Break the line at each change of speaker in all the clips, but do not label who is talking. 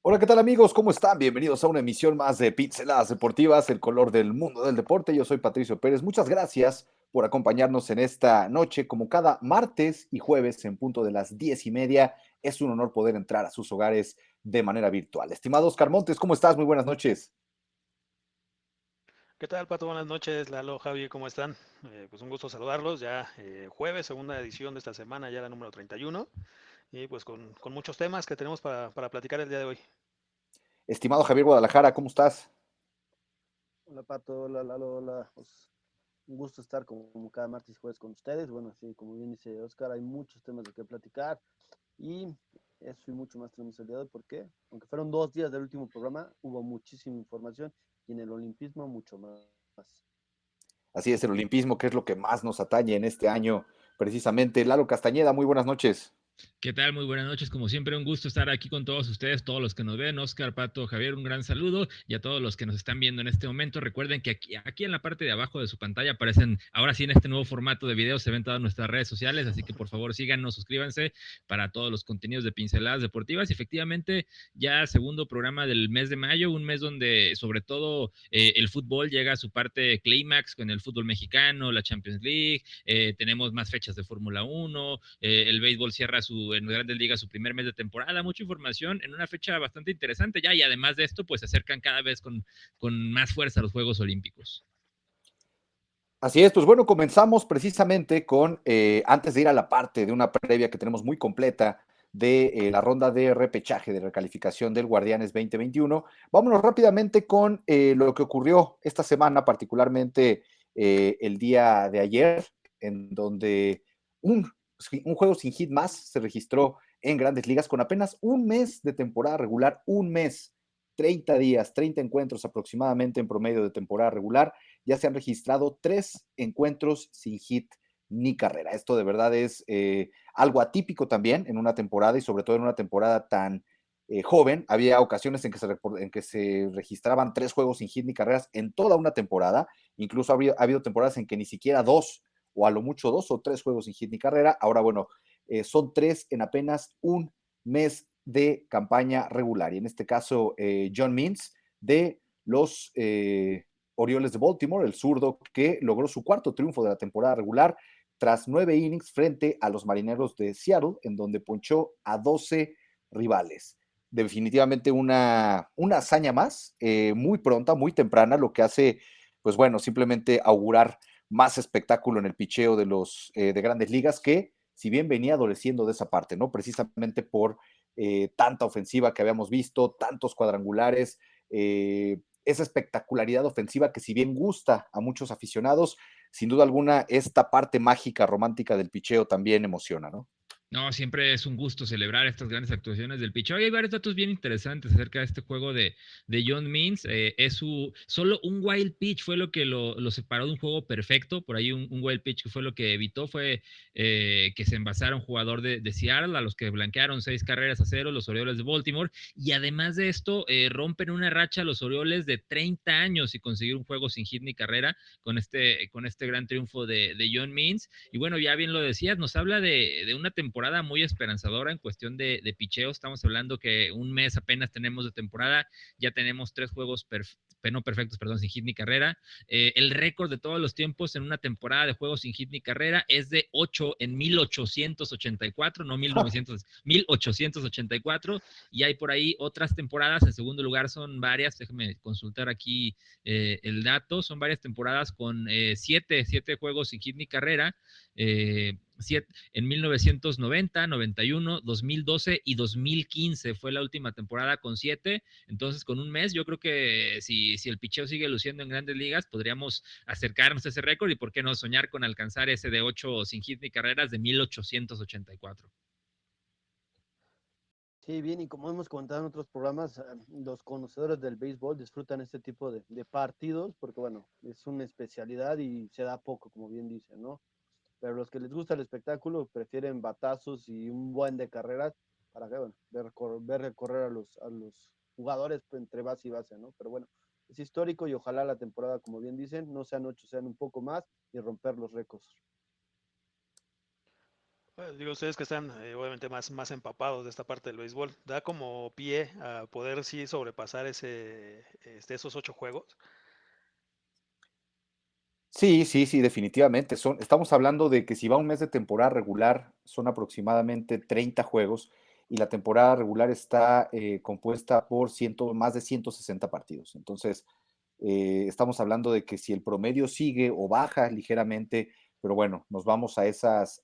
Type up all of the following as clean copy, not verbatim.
Hola, ¿qué tal amigos? ¿Cómo están? Bienvenidos a una emisión más de Pinceladas Deportivas, el color del mundo del deporte. Yo soy Patricio Pérez. Muchas gracias por acompañarnos en esta noche, como cada martes y jueves en punto de las 10:30. Es un honor poder entrar a sus hogares de manera virtual. Estimado Oscar Montes, ¿cómo estás? Muy buenas noches.
¿Qué tal, Pato? Buenas noches, Lalo, Javi, ¿cómo están? Pues un gusto saludarlos. Ya jueves, segunda edición de esta semana, ya la número 31, y pues con muchos temas que tenemos para platicar el día de hoy.
Estimado Javier Guadalajara, ¿cómo estás?
Hola Pato, hola Lalo, hola. Pues, un gusto estar como cada martes y jueves con ustedes. Bueno, sí, como bien dice Oscar, hay muchos temas de qué platicar y eso y mucho más tenemos el día de hoy porque, aunque fueron 2 días del último programa, hubo muchísima información y en el olimpismo mucho más.
Así es, el olimpismo, que es lo que más nos atañe en este año, precisamente. Lalo Castañeda, muy buenas noches.
¿Qué tal? Muy buenas noches. Como siempre, un gusto estar aquí con todos ustedes, todos los que nos ven. Oscar, Pato, Javier, un gran saludo. Y a todos los que nos están viendo en este momento, recuerden que aquí en la parte de abajo de su pantalla aparecen, ahora sí en este nuevo formato de video, se ven todas nuestras redes sociales. Así que por favor síganos, suscríbanse para todos los contenidos de Pinceladas Deportivas. Y efectivamente, ya segundo programa del mes de mayo, un mes donde sobre todo el fútbol llega a su parte clímax con el fútbol mexicano, la Champions League. Tenemos más fechas de Fórmula 1, el béisbol cierra en Grandes Ligas su primer mes de temporada, mucha información en una fecha bastante interesante ya, y además de esto, pues se acercan cada vez con más fuerza a los Juegos Olímpicos.
Así es, pues bueno, comenzamos precisamente con, antes de ir a la parte de una previa que tenemos muy completa de la ronda de repechaje de recalificación del Guardianes 2021, vámonos rápidamente con lo que ocurrió esta semana, particularmente el día de ayer, en donde un, un juego sin hit más se registró en Grandes Ligas con apenas un mes de temporada regular, un mes, 30 días, 30 encuentros aproximadamente en promedio de temporada regular. Ya se han registrado 3 encuentros sin hit ni carrera. Esto de verdad es algo atípico también en una temporada y sobre todo en una temporada tan joven. Había ocasiones en que se registraban 3 juegos sin hit ni carreras en toda una temporada. Incluso ha habido temporadas en que ni siquiera 2 o a lo mucho 2 o 3 juegos sin hit ni carrera. Ahora, bueno, son 3 en apenas un mes de campaña regular. Y en este caso, John Means de los Orioles de Baltimore, el zurdo que logró su cuarto triunfo de la temporada regular tras 9 innings frente a los Marineros de Seattle, en donde ponchó a 12 rivales. Definitivamente una hazaña más, muy pronta, muy temprana, lo que hace, pues bueno, simplemente augurar más espectáculo en el picheo de los de Grandes Ligas, que si bien venía adoleciendo de esa parte, ¿no? Precisamente por tanta ofensiva que habíamos visto, tantos cuadrangulares, esa espectacularidad ofensiva que si bien gusta a muchos aficionados, sin duda alguna esta parte mágica, romántica del picheo también emociona, ¿no?
No, siempre es un gusto celebrar estas grandes actuaciones del pitcher. Hay varios datos bien interesantes acerca de este juego de John Means. Solo un wild pitch fue lo que lo separó de un juego perfecto. Por ahí un wild pitch que fue lo que evitó fue que se envasara un jugador de Seattle, a los que blanquearon 6 carreras a 0 los Orioles de Baltimore. Y además de esto, rompen una racha los Orioles de 30 años y conseguir un juego sin hit ni carrera con este gran triunfo de John Means. Y bueno, ya bien lo decías, nos habla de una temporada muy esperanzadora en cuestión de picheo. Estamos hablando que un mes apenas tenemos de temporada, ya tenemos 3 juegos no perfectos, perdón, sin hit ni carrera. El récord de todos los tiempos en una temporada de juegos sin hit ni carrera es de 8 en 1884, no 1900, 1884, y hay por ahí otras temporadas. En segundo lugar son varias, déjame consultar aquí el dato, son varias temporadas con 7 juegos sin hit ni carrera. en 1990, 91, 2012 y 2015 fue la última temporada con 7. Entonces, con un mes, yo creo que si el picheo sigue luciendo en grandes ligas, podríamos acercarnos a ese récord y por qué no soñar con alcanzar ese de 8 sin hit ni carreras de 1884.
Sí, bien, y como hemos comentado en otros programas, los conocedores del béisbol disfrutan este tipo de partidos porque, bueno, es una especialidad y se da poco, como bien dicen, ¿no? Pero los que les gusta el espectáculo prefieren batazos y un buen de carreras para que, bueno, ver recorrer a los jugadores entre base y base, ¿no? Pero bueno, es histórico y ojalá la temporada, como bien dicen, no sean 8, sean un poco más y romper los récords.
Digo, ustedes que están obviamente más empapados de esta parte del béisbol, da como pie a poder sí sobrepasar esos 8 juegos.
Sí, sí, sí, definitivamente. Estamos hablando de que si va un mes de temporada regular, son aproximadamente 30 juegos y la temporada regular está compuesta por más de 160 partidos. Entonces, estamos hablando de que si el promedio sigue o baja ligeramente, pero bueno, nos vamos a esas,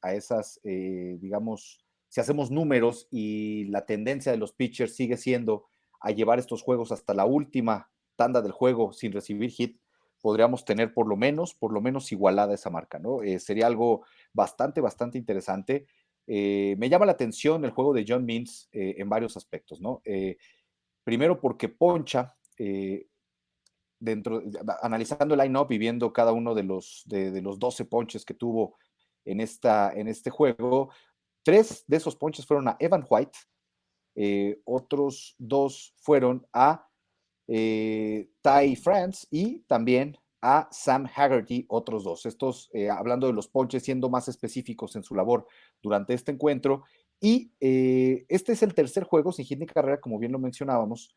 digamos, si hacemos números y la tendencia de los pitchers sigue siendo a llevar estos juegos hasta la última tanda del juego sin recibir hit, podríamos tener por lo menos igualada esa marca, ¿no? Sería algo bastante, bastante interesante. Me llama la atención el juego de John Means en varios aspectos, ¿no? Primero porque poncha, analizando el line-up y viendo cada uno de los 12 ponches que tuvo en este juego, 3 de esos ponches fueron a Evan White, otros 2 fueron a Ty France y también a Sam Haggerty, otros 2. Estos, hablando de los ponches, siendo más específicos en su labor durante este encuentro. Y este es el tercer juego sin hit ni carrera, como bien lo mencionábamos.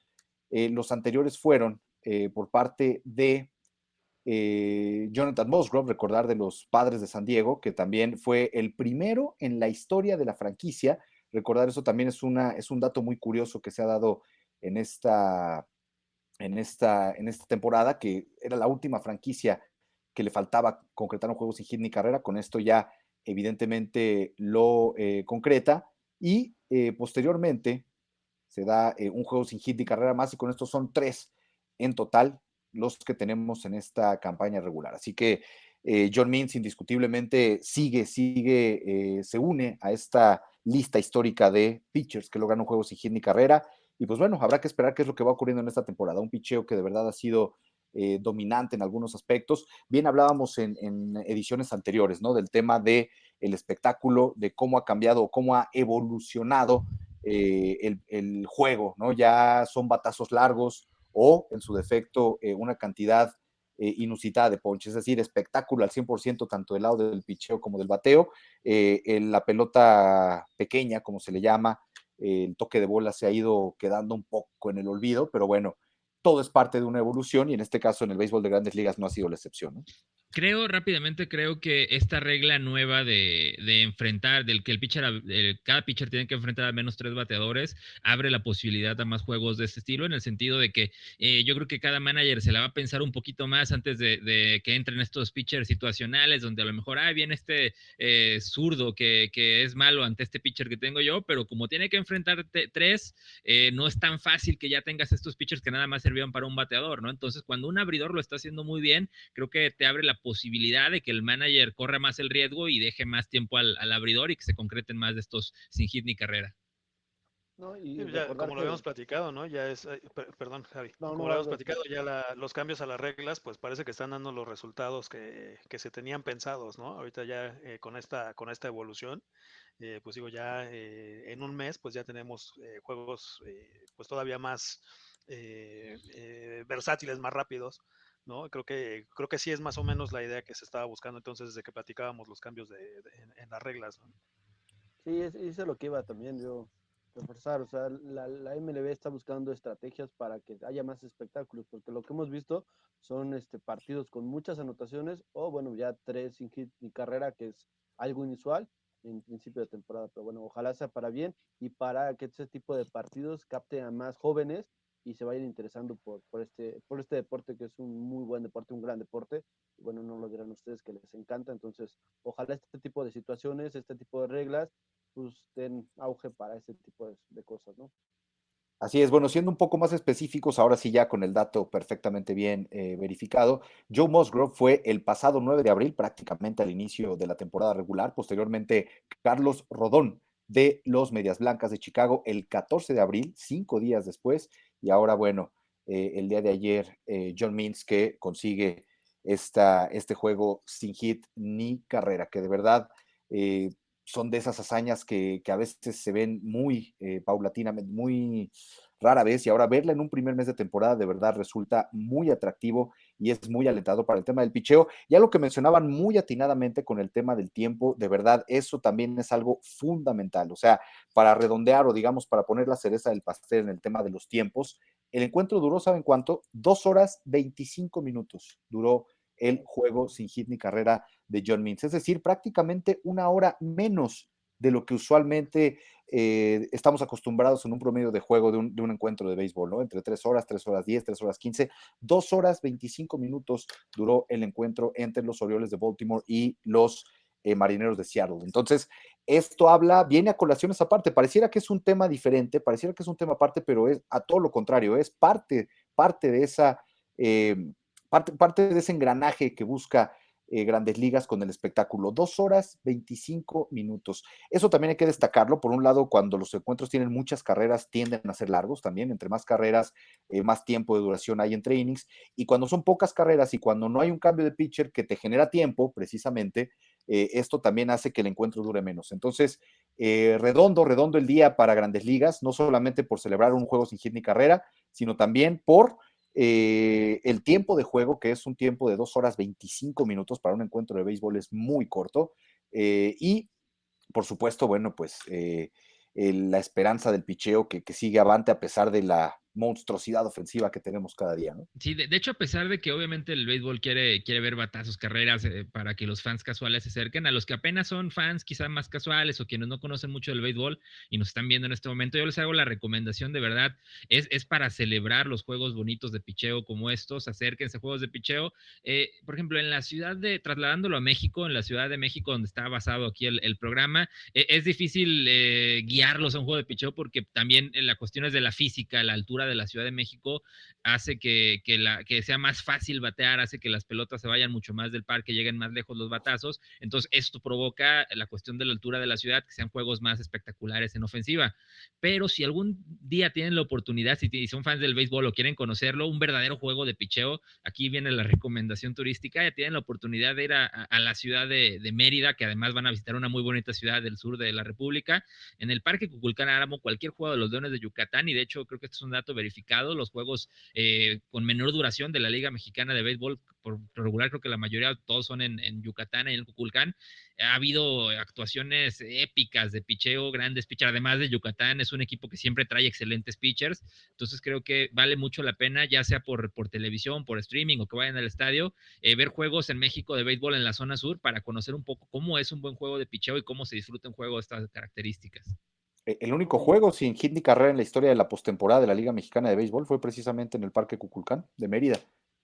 Los anteriores fueron por parte de Jonathan Musgrove, recordar de los Padres de San Diego, que también fue el primero en la historia de la franquicia. Recordar eso también es un dato muy curioso que se ha dado en esta temporada, que era la última franquicia que le faltaba concretar un juego sin hit ni carrera. Con esto ya evidentemente lo concreta y posteriormente se da un juego sin hit ni carrera más y con esto son 3 en total los que tenemos en esta campaña regular. Así que John Means indiscutiblemente se une a esta lista histórica de pitchers que logran un juego sin hit ni carrera. Y pues bueno, habrá que esperar qué es lo que va ocurriendo en esta temporada. Un picheo que de verdad ha sido dominante en algunos aspectos. Bien hablábamos en ediciones anteriores, ¿no? Del tema del espectáculo, de cómo ha cambiado, cómo ha evolucionado el juego, ¿no? Ya son batazos largos o, en su defecto, una cantidad inusitada de ponches, es decir, espectáculo al 100%, tanto del lado del picheo como del bateo. En la pelota pequeña, como se le llama, el toque de bola se ha ido quedando un poco en el olvido, pero bueno, todo es parte de una evolución y en este caso en el béisbol de grandes ligas no ha sido la excepción, ¿no?
Creo que esta regla nueva de enfrentar, del que cada pitcher tiene que enfrentar al menos 3 bateadores, abre la posibilidad a más juegos de este estilo, en el sentido de que yo creo que cada manager se la va a pensar un poquito más antes de que entren estos pitchers situacionales, donde a lo mejor, viene este zurdo que es malo ante este pitcher que tengo yo, pero como tiene que enfrentar 3, no es tan fácil que ya tengas estos pitchers que nada más servían para un bateador, ¿no? Entonces, cuando un abridor lo está haciendo muy bien, creo que te abre la posibilidad de que el manager corra más el riesgo y deje más tiempo al abridor y que se concreten más de estos sin hit ni carrera.
¿No?
Sí,
Y
pues ya,
recordar
como lo habíamos
que,
platicado, ¿no? Ya es, perdón, Javi,
no,
como
no,
lo habíamos platicado, ya los cambios a las reglas, pues parece que están dando los resultados que se tenían pensados, ¿no? Ahorita ya con esta evolución, pues digo, ya en un mes, pues ya tenemos juegos, pues todavía más versátiles, más rápidos, ¿no? Creo que sí es más o menos la idea que se estaba buscando entonces desde que platicábamos los cambios en las reglas, ¿no?
sí, eso es lo que iba también yo reforzar, o sea, la MLB está buscando estrategias para que haya más espectáculos, porque lo que hemos visto son partidos con muchas anotaciones o bueno, ya 3 sin hit ni carrera, que es algo inusual en principio de temporada, pero bueno, ojalá sea para bien y para que ese tipo de partidos capten a más jóvenes y se vayan interesando por este deporte que es un muy buen deporte, un gran deporte. Bueno, no lo dirán ustedes que les encanta, entonces ojalá este tipo de situaciones, este tipo de reglas, pues den auge para este tipo de cosas, ¿no?
Así es, bueno, siendo un poco más específicos, ahora sí ya con el dato perfectamente bien verificado, Joe Musgrove fue el pasado 9 de abril, prácticamente al inicio de la temporada regular, posteriormente Carlos Rodón de los Medias Blancas de Chicago el 14 de abril, 5 días después, y ahora bueno, el día de ayer John Means que consigue este juego sin hit ni carrera, que de verdad son de esas hazañas que a veces se ven muy paulatinamente, muy rara vez, y ahora verla en un primer mes de temporada de verdad resulta muy atractivo y es muy alentador para el tema del picheo. Ya lo que mencionaban muy atinadamente con el tema del tiempo, de verdad, eso también es algo fundamental. O sea, para redondear o digamos para poner la cereza del pastel en el tema de los tiempos, el encuentro duró, ¿saben cuánto? 2 horas 25 minutos duró el juego sin hit ni carrera de John Means, es decir, prácticamente 1 hora menos de lo que usualmente estamos acostumbrados en un promedio de juego de un encuentro de béisbol, ¿no? Entre 3 horas, 3 horas 10, 3 horas 15, 2 horas 25 minutos duró el encuentro entre los Orioles de Baltimore y los Marineros de Seattle. Entonces, esto viene a colaciones aparte, pareciera que es un tema diferente, pareciera que es un tema aparte, pero es a todo lo contrario, es parte de esa, parte de ese engranaje que busca Grandes Ligas con el espectáculo. 2 horas 25 minutos. Eso también hay que destacarlo. Por un lado, cuando los encuentros tienen muchas carreras, tienden a ser largos también. Entre más carreras, más tiempo de duración hay entre innings. Y cuando son pocas carreras y cuando no hay un cambio de pitcher que te genera tiempo, precisamente, esto también hace que el encuentro dure menos. Entonces, redondo el día para Grandes Ligas, no solamente por celebrar un juego sin hit ni carrera, sino también por el tiempo de juego, que es un tiempo de 2 horas 25 minutos para un encuentro de béisbol, es muy corto. Y, por supuesto, bueno, pues la esperanza del picheo que sigue avante a pesar de la monstruosidad ofensiva que tenemos cada día, ¿no?
Sí, de hecho, a pesar de que obviamente el béisbol quiere ver batazos, carreras, para que los fans casuales se acerquen, a los que apenas son fans quizás más casuales o quienes no conocen mucho del béisbol y nos están viendo en este momento, yo les hago la recomendación de verdad, es para celebrar los juegos bonitos de picheo como estos, acérquense a juegos de picheo. Por ejemplo, en la ciudad trasladándolo a México, en la Ciudad de México, donde está basado aquí el programa, es difícil guiarlos a un juego de picheo porque también la cuestión es de la física, la altura de la Ciudad de México hace que sea más fácil batear, hace que las pelotas se vayan mucho más del parque, lleguen más lejos los batazos. Entonces, esto provoca la cuestión de la altura de la ciudad, que sean juegos más espectaculares en ofensiva. Pero si algún día tienen la oportunidad, si son fans del béisbol o quieren conocerlo, un verdadero juego de picheo, aquí viene la recomendación turística, ya tienen la oportunidad de ir a la ciudad de Mérida, que además van a visitar una muy bonita ciudad del sur de la República, en el Parque Cuculcán Álamo, cualquier juego de los Leones de Yucatán, y de hecho creo que esto es un dato verificado, los juegos con menor duración de la Liga Mexicana de Béisbol, por regular creo que la mayoría, todos son en Yucatán, en el Cuculcán. Ha habido actuaciones épicas de picheo, grandes pitchers, además de Yucatán, es un equipo que siempre trae excelentes pitchers, entonces creo que vale mucho la pena, ya sea por televisión, por streaming o que vayan al estadio, ver juegos en México de béisbol en la zona sur para conocer un poco cómo es un buen juego de picheo y cómo se disfruta un juego de estas características.
El único juego sin hit ni carrera en la historia de la postemporada de la Liga Mexicana de Béisbol fue precisamente en el Parque Cuculcán de Mérida,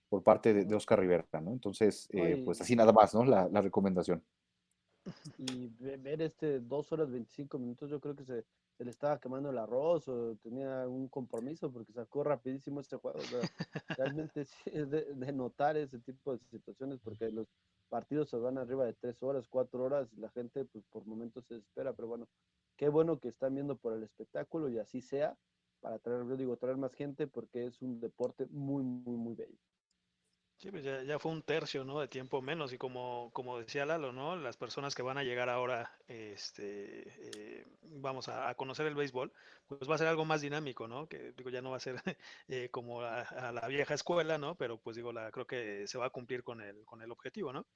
por parte de Oscar Rivera, ¿no? Entonces,
No,
pues así nada más, ¿no? La recomendación.
y ver 2 horas 25 minutos, yo creo que se le estaba quemando el arroz o tenía un compromiso porque sacó rapidísimo este juego. O sea, realmente sí es de notar ese tipo de situaciones porque los partidos se van arriba de 3 horas, 4 horas, y la gente pues por momentos se espera, pero bueno, qué bueno que están viendo por el espectáculo y así sea, para traer, yo digo, traer más gente porque es un deporte muy, muy, muy bello.
Sí, pues ya fue un tercio, ¿no? De tiempo menos. Y como decía Lalo, ¿no? Las personas que van a llegar ahora, vamos a conocer el béisbol, pues va a ser algo más dinámico, ¿no? Que digo, ya no va a ser como a la vieja escuela, ¿no? Pero pues digo, creo que se va a cumplir con el objetivo, ¿no?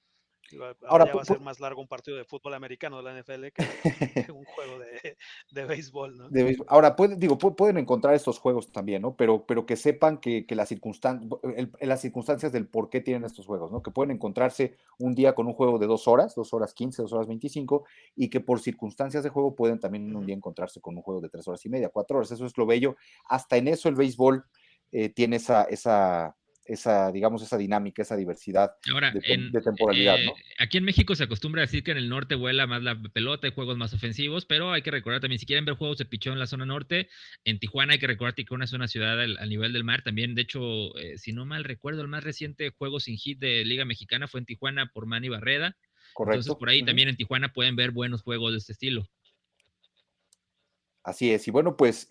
Digo, ahora
Ahora,
ya va a ser más largo un partido de fútbol americano de la NFL que un juego de béisbol, ¿no?
Ahora, pueden encontrar estos juegos también, ¿no? Pero que sepan que las circunstancias del por qué tienen estos juegos, ¿no? Que pueden encontrarse un día con un juego de 2 horas, 2 horas 15, 2 horas 25, y que por circunstancias de juego pueden también un
Ujú.
día encontrarse con un juego de 3 horas y media, 4 horas. Eso es lo bello. Hasta en eso el béisbol tiene digamos, esa dinámica, esa diversidad
Ahora,
de temporalidad, ¿no?
aquí en México se acostumbra a decir que en el norte vuela más la pelota, hay juegos más ofensivos, pero hay que recordar también, si quieren ver juegos de picheo en la zona norte, en Tijuana hay que recordar que Tijuana es una ciudad al nivel del mar. También, de hecho, si no mal recuerdo, el más reciente juego sin hit de Liga Mexicana fue en Tijuana por Manny Barreda. Entonces,
Correcto.
por ahí también en Tijuana pueden ver buenos juegos de este estilo.
Así es. Y bueno, pues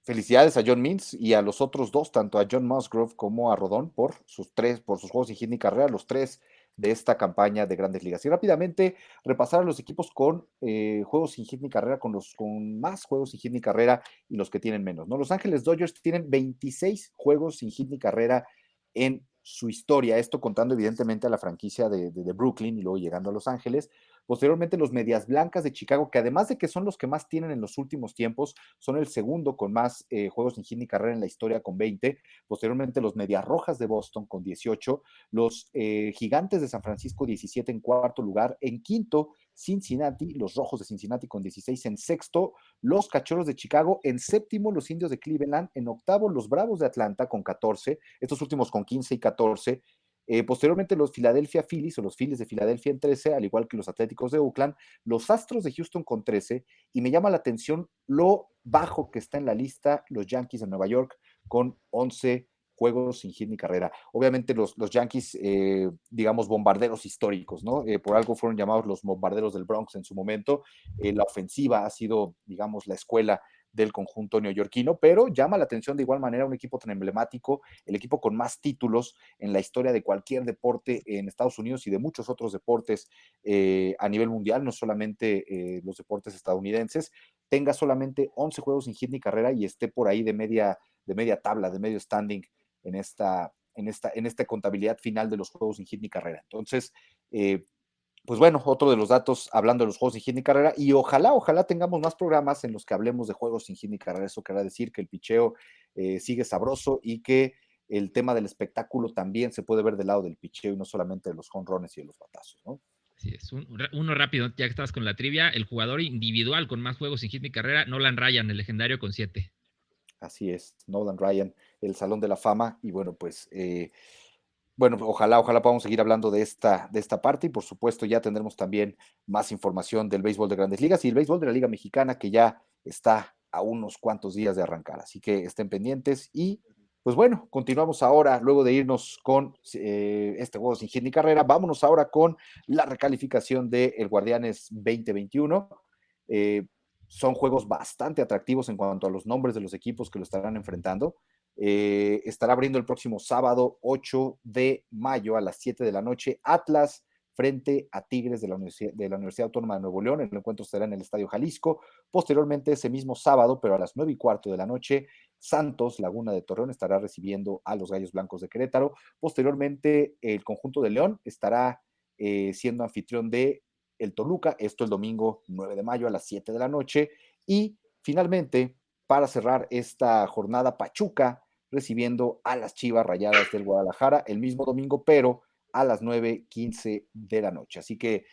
felicidades a John Means y a los otros dos, tanto a John Musgrove como a Rodón, por sus juegos sin hit ni carrera, los tres de esta campaña de Grandes Ligas. Y rápidamente repasar a los equipos con juegos sin hit ni carrera, con más juegos sin hit ni carrera y los que tienen menos, ¿no? Los Ángeles Dodgers tienen 26 juegos sin hit ni carrera en su historia, esto contando evidentemente a la franquicia de Brooklyn y luego llegando a Los Ángeles. Posteriormente los Medias Blancas de Chicago, que además de que son los que más tienen en los últimos tiempos, son el segundo con más juegos sin hit ni carrera en la historia con 20. Posteriormente los Medias Rojas de Boston con 18. Los Gigantes de San Francisco 17 en cuarto lugar. En quinto, Cincinnati, los Rojos de Cincinnati con 16 en sexto. Los Cachorros de Chicago en séptimo, los Indios de Cleveland en octavo, los Bravos de Atlanta con 14, estos últimos con 15 y 14. Posteriormente los Philadelphia Phillies o los Phillies de Filadelfia en 13, al igual que los Atléticos de Oakland, los Astros de Houston con 13, y me llama la atención lo bajo que está en la lista los Yankees de Nueva York con 11 juegos sin hit ni carrera. Obviamente los Yankees, digamos, bombarderos históricos, ¿no? Por algo fueron llamados los bombarderos del Bronx en su momento. La ofensiva ha sido, digamos, la escuela del conjunto neoyorquino, pero llama la atención de igual manera un equipo tan emblemático, el equipo con más títulos en la historia de cualquier deporte en Estados Unidos y de muchos otros deportes a nivel mundial, no solamente los deportes estadounidenses, tenga solamente 11 juegos sin hit ni carrera y esté por ahí de media tabla, de medio standing en esta contabilidad final de los juegos sin hit ni carrera. Entonces, pues bueno, otro de los datos hablando de los juegos sin hit ni carrera, y ojalá tengamos más programas en los que hablemos de juegos sin hit ni carrera. Eso querrá decir que el picheo sigue sabroso y que el tema del espectáculo también se puede ver del lado del picheo y no solamente de los jonrones y de los batazos, ¿no?
Así es. Uno rápido, ya que estabas con la trivia, el jugador individual con más juegos sin hit ni carrera, Nolan Ryan, el legendario con 7.
Así es, Nolan Ryan, el Salón de la Fama, y bueno, pues bueno, ojalá podamos seguir hablando de esta parte y por supuesto ya tendremos también más información del béisbol de Grandes Ligas y el béisbol de la Liga Mexicana que ya está a unos cuantos días de arrancar, así que estén pendientes y pues bueno, continuamos ahora, luego de irnos con este juego sin hit ni carrera, vámonos ahora con la recalificación de el Guardianes 2021. Son juegos bastante atractivos en cuanto a los nombres de los equipos que lo estarán enfrentando. Estará abriendo el próximo sábado 8 de mayo a las 7 de la noche Atlas frente a Tigres de la Universidad Autónoma de Nuevo León. El encuentro estará en el Estadio Jalisco. Posteriormente, ese mismo sábado, pero a las 9:15 de la noche, Santos Laguna de Torreón estará recibiendo a los Gallos Blancos de Querétaro. Posteriormente, el conjunto de León estará siendo anfitrión de el Toluca, esto el domingo 9 de mayo a las 7 de la noche. Y finalmente, para cerrar esta jornada, Pachuca recibiendo a las Chivas Rayadas del Guadalajara el mismo domingo, pero a las 9:15 de la noche. Así que,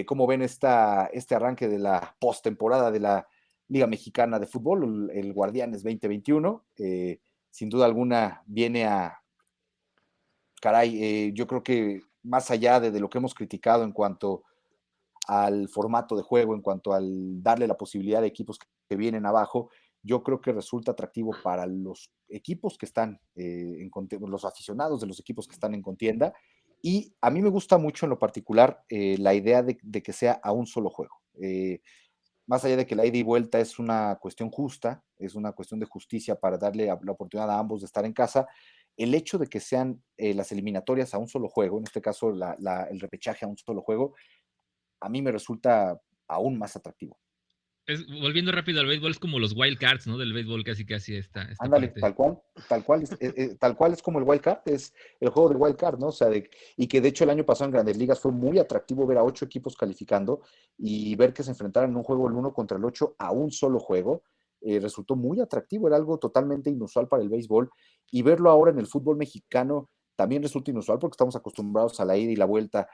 ¿cómo ven este arranque de la postemporada de la Liga Mexicana de Fútbol, el Guardianes 2021? Sin duda alguna viene a, yo creo que más allá de lo que hemos criticado en cuanto al formato de juego, en cuanto al darle la posibilidad de equipos que vienen abajo, yo creo que resulta atractivo para los equipos que están los aficionados de los equipos que están en contienda. Y a mí me gusta mucho en lo particular la idea de que sea a un solo juego. Más allá de que la ida y vuelta es una cuestión justa, es una cuestión de justicia para darle la oportunidad a ambos de estar en casa, el hecho de que sean las eliminatorias a un solo juego, en este caso el repechaje a un solo juego, a mí me resulta aún más atractivo.
Volviendo rápido al béisbol, es como los wild cards, ¿no? Del béisbol casi esta
Ándale,
parte.
tal cual es como el wild card, es el juego del wild card, ¿no? O sea, y que de hecho el año pasado en Grandes Ligas fue muy atractivo ver a 8 equipos calificando y ver que se enfrentaran en un juego el 1 contra el 8 a un solo juego. Resultó muy atractivo, era algo totalmente inusual para el béisbol y verlo ahora en el fútbol mexicano también resulta inusual porque estamos acostumbrados a la ida y la vuelta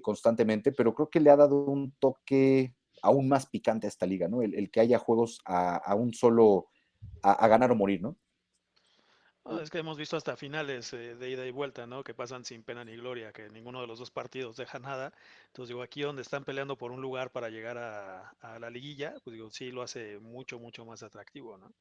constantemente, pero creo que le ha dado un toque aún más picante a esta liga, ¿no? El que haya juegos a un solo, a ganar o morir, ¿no?
No, es que hemos visto hasta finales de ida y vuelta, ¿no? Que pasan sin pena ni gloria, que ninguno de los dos partidos deja nada. Entonces, digo, aquí donde están peleando por un lugar para llegar a la liguilla, pues digo, sí lo hace mucho, mucho más atractivo, ¿no?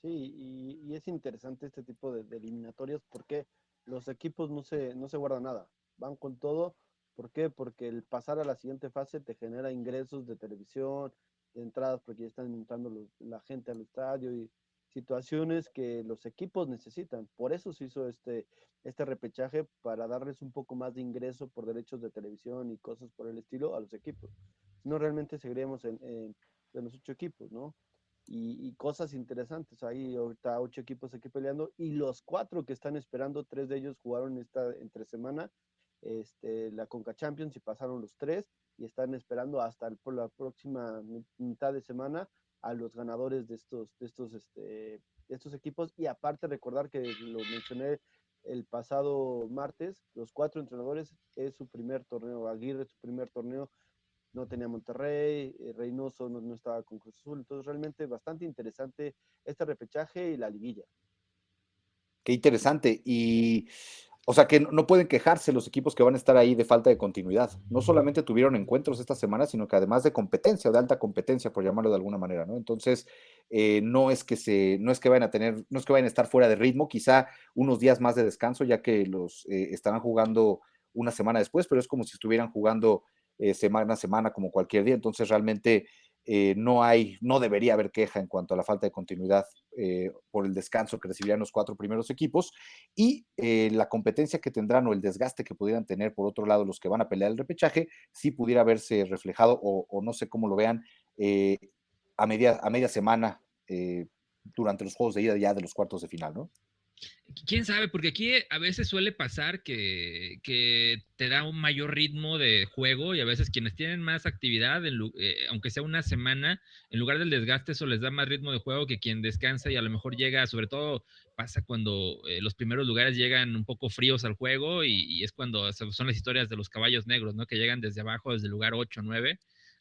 Sí, y es interesante este tipo de eliminatorias porque los equipos no se guardan nada, van con todo. ¿Por qué? Porque el pasar a la siguiente fase te genera ingresos de televisión, de entradas, porque ya están entrando la gente al estadio y situaciones que los equipos necesitan. Por eso se hizo este repechaje para darles un poco más de ingreso por derechos de televisión y cosas por el estilo a los equipos. Si no, realmente seguiríamos en los 8 equipos, ¿no? Y cosas interesantes. Hay ahorita 8 equipos aquí peleando y los 4 que están esperando, 3 de ellos jugaron esta entre semana la Conca Champions y pasaron los 3 y están esperando hasta por la próxima mitad de semana a los ganadores de estos equipos. Y aparte recordar que lo mencioné el pasado martes, los 4 entrenadores es su primer torneo, Aguirre es su primer torneo, no tenía Monterrey, Reynoso no estaba con Cruz Azul, entonces realmente bastante interesante este repechaje y la liguilla.
Qué interesante. Y, o sea, que no pueden quejarse los equipos que van a estar ahí de falta de continuidad. No solamente tuvieron encuentros esta semana, sino que además de competencia o de alta competencia, por llamarlo de alguna manera, ¿no? Entonces, no es que vayan a tener, no es que vayan a estar fuera de ritmo, quizá unos días más de descanso, ya que los estarán jugando una semana después, pero es como si estuvieran jugando semana a semana, como cualquier día. Entonces, realmente no debería haber queja en cuanto a la falta de continuidad por el descanso que recibirían los 4 primeros equipos y la competencia que tendrán o el desgaste que pudieran tener por otro lado los que van a pelear el repechaje, sí pudiera verse reflejado o no sé cómo lo vean eh, a media semana durante los juegos de ida ya de los cuartos de final, ¿no?
¿Quién sabe? Porque aquí a veces suele pasar que te da un mayor ritmo de juego y a veces quienes tienen más actividad, aunque sea una semana, en lugar del desgaste, eso les da más ritmo de juego que quien descansa y a lo mejor llega, sobre todo pasa cuando los primeros lugares llegan un poco fríos al juego y es cuando son las historias de los caballos negros, ¿no? Que llegan desde abajo, desde el lugar 8 9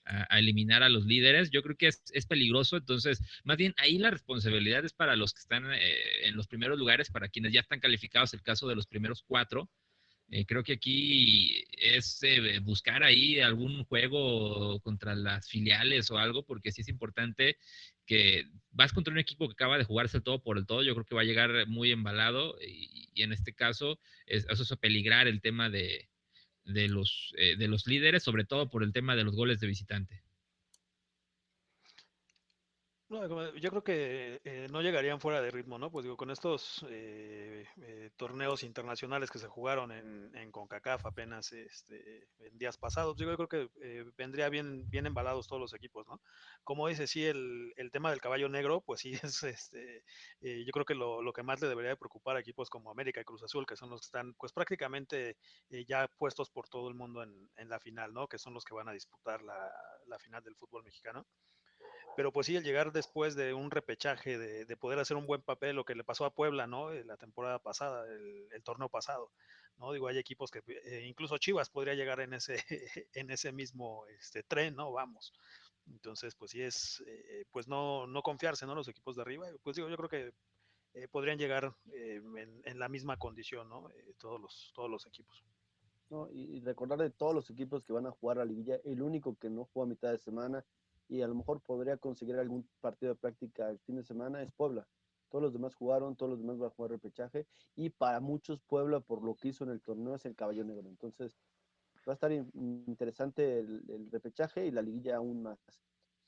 a eliminar a los líderes. Yo creo que es peligroso, entonces más bien ahí la responsabilidad es para los que están en los primeros lugares, para quienes ya están calificados, el caso de los primeros 4. Creo que aquí es buscar ahí algún juego contra las filiales o algo, porque sí es importante que vas contra un equipo que acaba de jugarse el todo por el todo, yo creo que va a llegar muy embalado y en este caso eso es peligrar el tema de los líderes, sobre todo por el tema de los goles de visitante.
No, yo creo que no llegarían fuera de ritmo, ¿no? Pues digo, con estos torneos internacionales que se jugaron en CONCACAF apenas en días pasados, digo, yo creo que vendría bien, bien embalados todos los equipos, ¿no? Como dice, sí, el tema del caballo negro, pues sí es, yo creo que lo que más le debería de preocupar a equipos como América y Cruz Azul, que son los que están, pues prácticamente ya puestos por todo el mundo en la final, ¿no? Que son los que van a disputar la final del fútbol mexicano. Pero pues sí, el llegar después de un repechaje, de poder hacer un buen papel, lo que le pasó a Puebla, ¿no? La temporada pasada, el torneo pasado, ¿no? Digo, hay equipos que, incluso Chivas podría llegar en ese, en ese mismo tren, ¿no? Vamos. Entonces, pues sí es, pues no confiarse, ¿no? Los equipos de arriba. Pues digo, yo creo que podrían llegar en la misma condición, ¿no? Todos los equipos.
¿No? Y recordar de todos los equipos que van a jugar a la liguilla, el único que no juega a mitad de semana y a lo mejor podría conseguir algún partido de práctica el fin de semana es Puebla. Todos los demás jugaron, todos los demás van a jugar repechaje y para muchos Puebla por lo que hizo en el torneo es el caballo negro. Entonces va a estar interesante el repechaje y la liguilla aún más.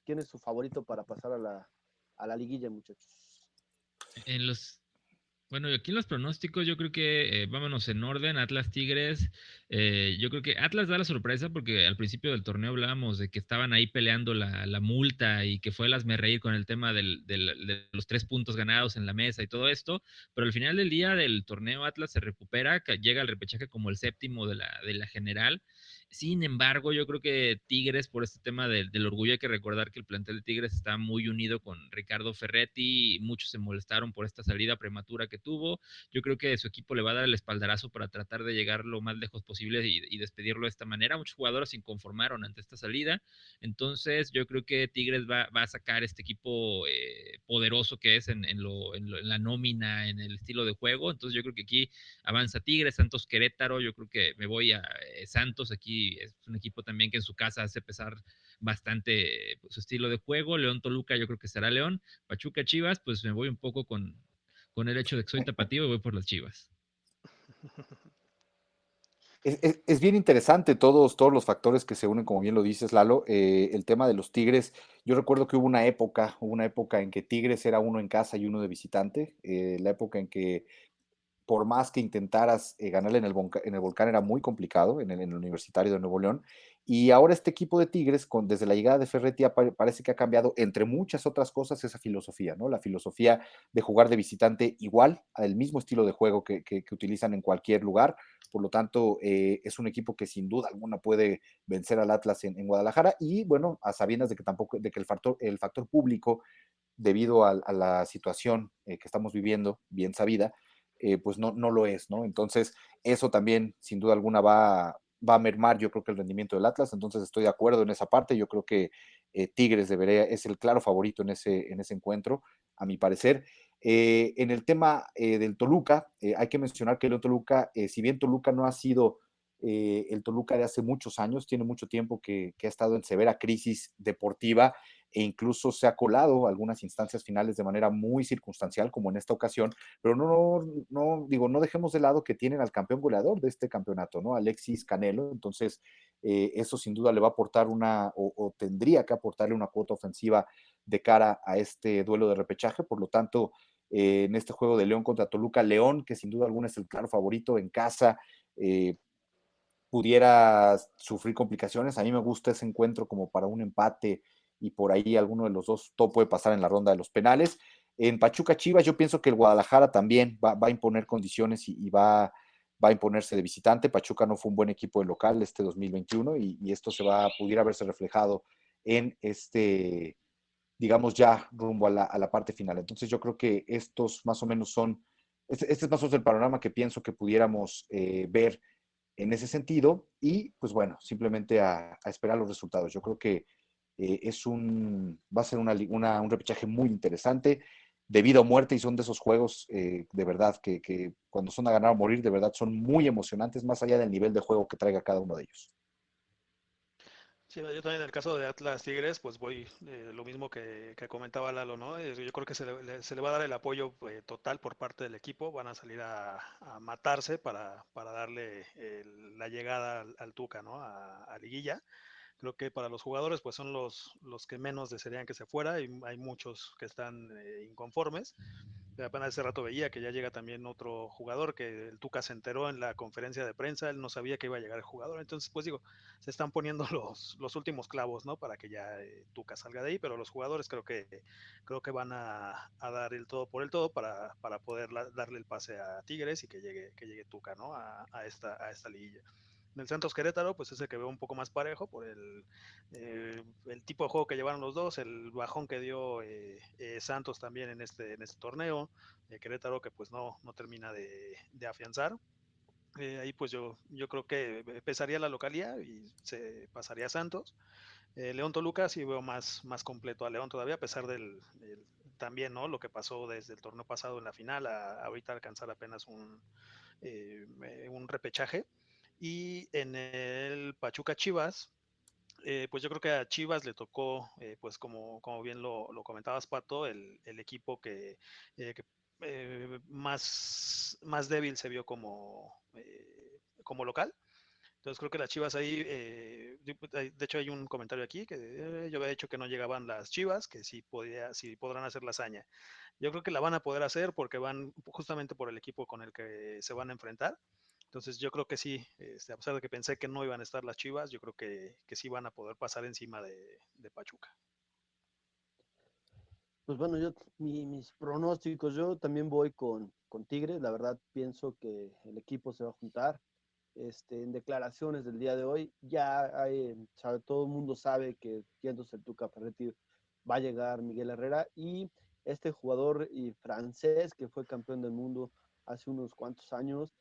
¿Quién es su favorito para pasar a la liguilla, muchachos?
En los, Bueno, aquí en los pronósticos yo creo que vámonos en orden, Atlas Tigres, yo creo que Atlas da la sorpresa porque al principio del torneo hablábamos de que estaban ahí peleando la multa y que fue el hazmerreír con el tema de los 3 puntos ganados en la mesa y todo esto, pero al final del día del torneo Atlas se recupera, llega al repechaje como el séptimo de la general Sin embargo, yo creo que Tigres, por este tema del orgullo, hay que recordar que el plantel de Tigres está muy unido con Ricardo Ferretti, y muchos se molestaron por esta salida prematura que tuvo. Yo creo que su equipo le va a dar el espaldarazo para tratar de llegar lo más lejos posible y despedirlo de esta manera. Muchos jugadores se inconformaron ante esta salida, entonces yo creo que Tigres va a sacar este equipo poderoso que es en la nómina, en el estilo de juego. Entonces yo creo que aquí avanza Tigres, Santos Querétaro, yo creo que me voy a Santos, aquí es un equipo también que en su casa hace pesar bastante pues, su estilo de juego. León Toluca, yo creo que será León. Pachuca Chivas, pues me voy un poco con el hecho de que soy tapatío y voy por las Chivas.
Es bien interesante todos los factores que se unen, como bien lo dices, Lalo. El tema de los Tigres, yo recuerdo que hubo una época en que Tigres era uno en casa y uno de visitante, la época en que por más que intentaras ganarle en el Volcán era muy complicado, en el Universitario de Nuevo León. Y ahora este equipo de Tigres, desde la llegada de Ferretti, parece que ha cambiado, entre muchas otras cosas, esa filosofía, ¿no? La filosofía de jugar de visitante igual, al mismo estilo de juego que utilizan en cualquier lugar. Por lo tanto, es un equipo que sin duda alguna puede vencer al Atlas en Guadalajara. Y bueno, a sabiendas de que tampoco, de que el factor público, debido a la situación que estamos viviendo, bien sabida, pues no lo es, ¿no? Entonces, eso también, sin duda alguna, va a mermar, yo creo que el rendimiento del Atlas. Entonces, estoy de acuerdo en esa parte. Yo creo que Tigres es el claro favorito en ese encuentro, a mi parecer. En el tema del Toluca, hay que mencionar que el Toluca, si bien Toluca no ha sido el Toluca de hace muchos años, tiene mucho tiempo que ha estado en severa crisis deportiva, e incluso se ha colado algunas instancias finales de manera muy circunstancial, como en esta ocasión. Pero no dejemos de lado que tienen al campeón goleador de este campeonato, ¿no? Alexis Canelo. Entonces, eso sin duda le va a aportar o tendría que aportarle una cuota ofensiva de cara a este duelo de repechaje. Por lo tanto, en este juego de León contra Toluca, León, que sin duda alguna es el claro favorito en casa, pudiera sufrir complicaciones. A mí me gusta ese encuentro como para un empate, y por ahí alguno de los dos todo puede pasar en la ronda de los penales. En Pachuca Chivas, yo pienso que el Guadalajara también va a imponer condiciones y va a imponerse de visitante. Pachuca no fue un buen equipo de local este 2021, y esto pudiera verse reflejado en digamos, ya rumbo a la parte final. Entonces yo creo que estos más o menos este es más o menos el panorama que pienso que pudiéramos ver en ese sentido. Y pues bueno, simplemente a esperar los resultados. Yo creo que va a ser un repechaje muy interesante, de vida o muerte, y son de esos juegos de verdad que cuando son a ganar o morir, de verdad son muy emocionantes, más allá del nivel de juego que traiga cada uno de ellos.
Sí, yo también en el caso de Atlas Tigres, pues voy lo mismo que comentaba Lalo, ¿no? Yo creo que se le va a dar el apoyo total por parte del equipo, van a salir a matarse para darle la llegada al Tuca, ¿no? A Liguilla. Creo que para los jugadores, pues son los que menos desearían que se fuera, y hay muchos que están inconformes. Apenas hace rato veía que ya llega también otro jugador, que el Tuca se enteró en la conferencia de prensa, él no sabía que iba a llegar el jugador. Entonces, pues digo, se están poniendo los últimos clavos, ¿no? Para que ya Tuca salga de ahí, pero los jugadores creo que van a dar el todo por el todo para poder darle el pase a Tigres y que llegue Tuca, ¿no? A esta liguilla. En el Santos Querétaro, pues ese que veo un poco más parejo por el tipo de juego que llevaron los dos, el bajón que dio Santos también en este torneo, Querétaro que pues no termina de afianzar. Ahí pues yo creo que pesaría la localía y se pasaría a Santos. León Toluca sí veo más completo a León todavía, a pesar también, ¿no? Lo que pasó desde el torneo pasado en la final a ahorita alcanzar apenas un repechaje. Y en el Pachuca Chivas, pues yo creo que a Chivas le tocó, pues como bien lo comentabas, Pato, el equipo que más débil se vio como local. Entonces creo que las Chivas ahí, de hecho hay un comentario aquí que yo había dicho que no llegaban las Chivas, que sí podrán hacer la hazaña. Yo creo que la van a poder hacer porque van justamente por el equipo con el que se van a enfrentar. Entonces yo creo que sí, a pesar de que pensé que no iban a estar las Chivas, yo creo que sí van a poder pasar encima de Pachuca.
Pues bueno, mis pronósticos, yo también voy con Tigres. La verdad pienso que el equipo se va a juntar. en declaraciones del día de hoy, todo el mundo sabe que yéndose el Tuca Ferretti va a llegar Miguel Herrera, y este jugador francés que fue campeón del mundo hace unos cuantos años,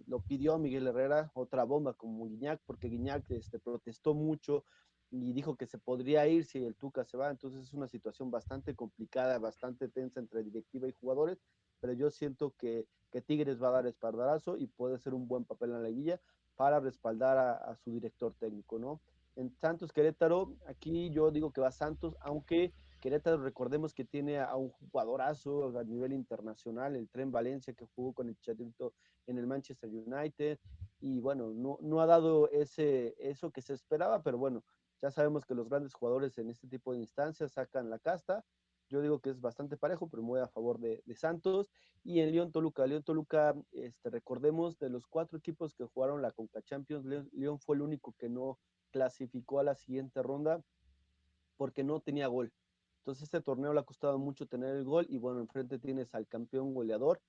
lo pidió a Miguel Herrera, otra bomba como Guiñac, porque Guiñac protestó mucho y dijo que se podría ir si el Tuca se va. Entonces es una situación bastante complicada, bastante tensa entre directiva y jugadores, pero yo siento que Tigres va a dar espaldarazo y puede ser un buen papel en la liguilla para respaldar a su director técnico, ¿no? En Santos Querétaro, aquí yo digo que va Santos, aunque Querétaro recordemos que tiene a un jugadorazo a nivel internacional, el Tren Valencia, que jugó con el Chicharito en el Manchester United, y bueno, no ha dado eso que se esperaba, pero bueno, ya sabemos que los grandes jugadores en este tipo de instancias sacan la casta. Yo digo que es bastante parejo, pero me voy a favor de Santos. Y en León Toluca, recordemos de los 4 equipos que jugaron la Conca Champions, León fue el único que no clasificó a la siguiente ronda porque no tenía gol. Entonces este torneo le ha costado mucho tener el gol, y bueno, enfrente tienes al campeón goleador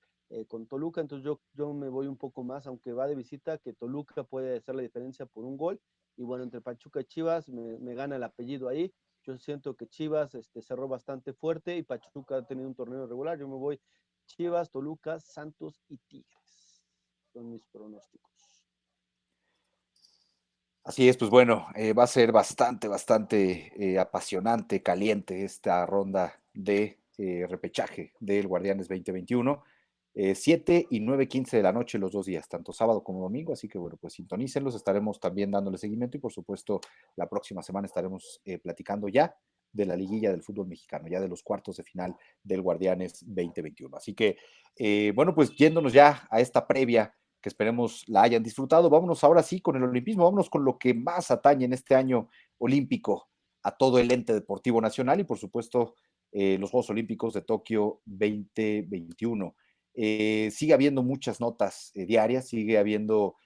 con Toluca. Entonces yo me voy un poco más, aunque va de visita, que Toluca puede hacer la diferencia por un gol. Y bueno, entre Pachuca y Chivas me gana el apellido ahí. Yo siento que Chivas cerró bastante fuerte y Pachuca ha tenido un torneo regular. Yo me voy Chivas, Toluca, Santos y Tigres. Son mis pronósticos.
Así es, pues bueno, va a ser bastante apasionante, caliente esta ronda de repechaje del Guardianes 2021. 7 y 9:15 de la noche los 2 días, tanto sábado como domingo, así que bueno, pues sintonícenlos, estaremos también dándole seguimiento y por supuesto la próxima semana estaremos platicando ya de la liguilla del fútbol mexicano, ya de los cuartos de final del Guardianes 2021. Así que, bueno, pues yéndonos ya a esta previa que esperemos la hayan disfrutado. Vámonos ahora sí con el olimpismo, vámonos con lo que más atañe en este año olímpico a todo el ente deportivo nacional y por supuesto los Juegos Olímpicos de Tokio 2021. Sigue habiendo muchas notas diarias, sigue habiendo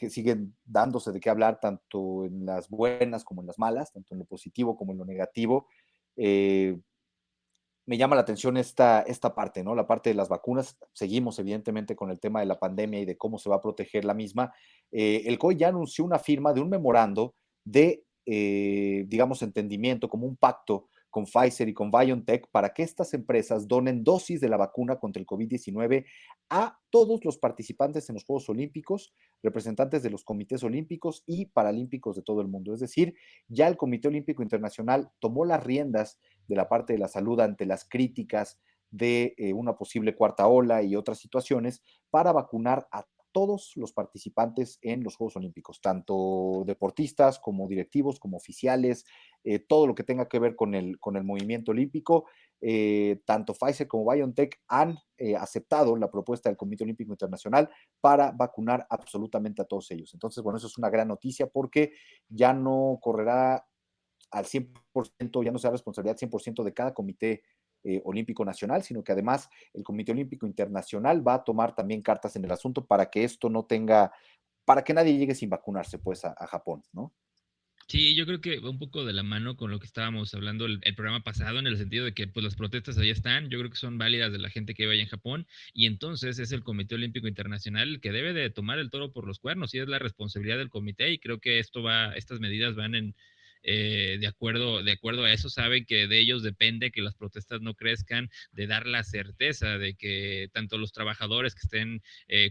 siguen dándose de qué hablar tanto en las buenas como en las malas, tanto en lo positivo como en lo negativo. Me llama la atención esta parte, ¿no? La parte de las vacunas. Seguimos, evidentemente, con el tema de la pandemia y de cómo se va a proteger la misma. El COI ya anunció una firma de un memorando de, digamos, entendimiento, como un pacto con Pfizer y con BioNTech para que estas empresas donen dosis de la vacuna contra el COVID-19 a todos los participantes en los Juegos Olímpicos, representantes de los comités olímpicos y paralímpicos de todo el mundo. Es decir, ya el Comité Olímpico Internacional tomó las riendas de la parte de la salud ante las críticas de una posible cuarta ola y otras situaciones para vacunar a todos los participantes en los Juegos Olímpicos, tanto deportistas como directivos, como oficiales, todo lo que tenga que ver con el movimiento olímpico. Tanto Pfizer como BioNTech han aceptado la propuesta del Comité Olímpico Internacional para vacunar absolutamente a todos ellos. Entonces, bueno, eso es una gran noticia porque ya no correrá al 100%, ya no sea responsabilidad 100% de cada comité olímpico nacional, sino que además el Comité Olímpico Internacional va a tomar también cartas en el asunto para que esto no tenga, para que nadie llegue sin vacunarse pues a Japón, ¿no?
Sí, yo creo que va un poco de la mano con lo que estábamos hablando el programa pasado, en el sentido de que pues las protestas ahí están, yo creo que son válidas de la gente que vaya en Japón, y entonces es el Comité Olímpico Internacional el que debe de tomar el toro por los cuernos, y es la responsabilidad del comité, y creo que estas medidas van de acuerdo a eso. Saben que de ellos depende que las protestas no crezcan, de dar la certeza de que tanto los trabajadores que estén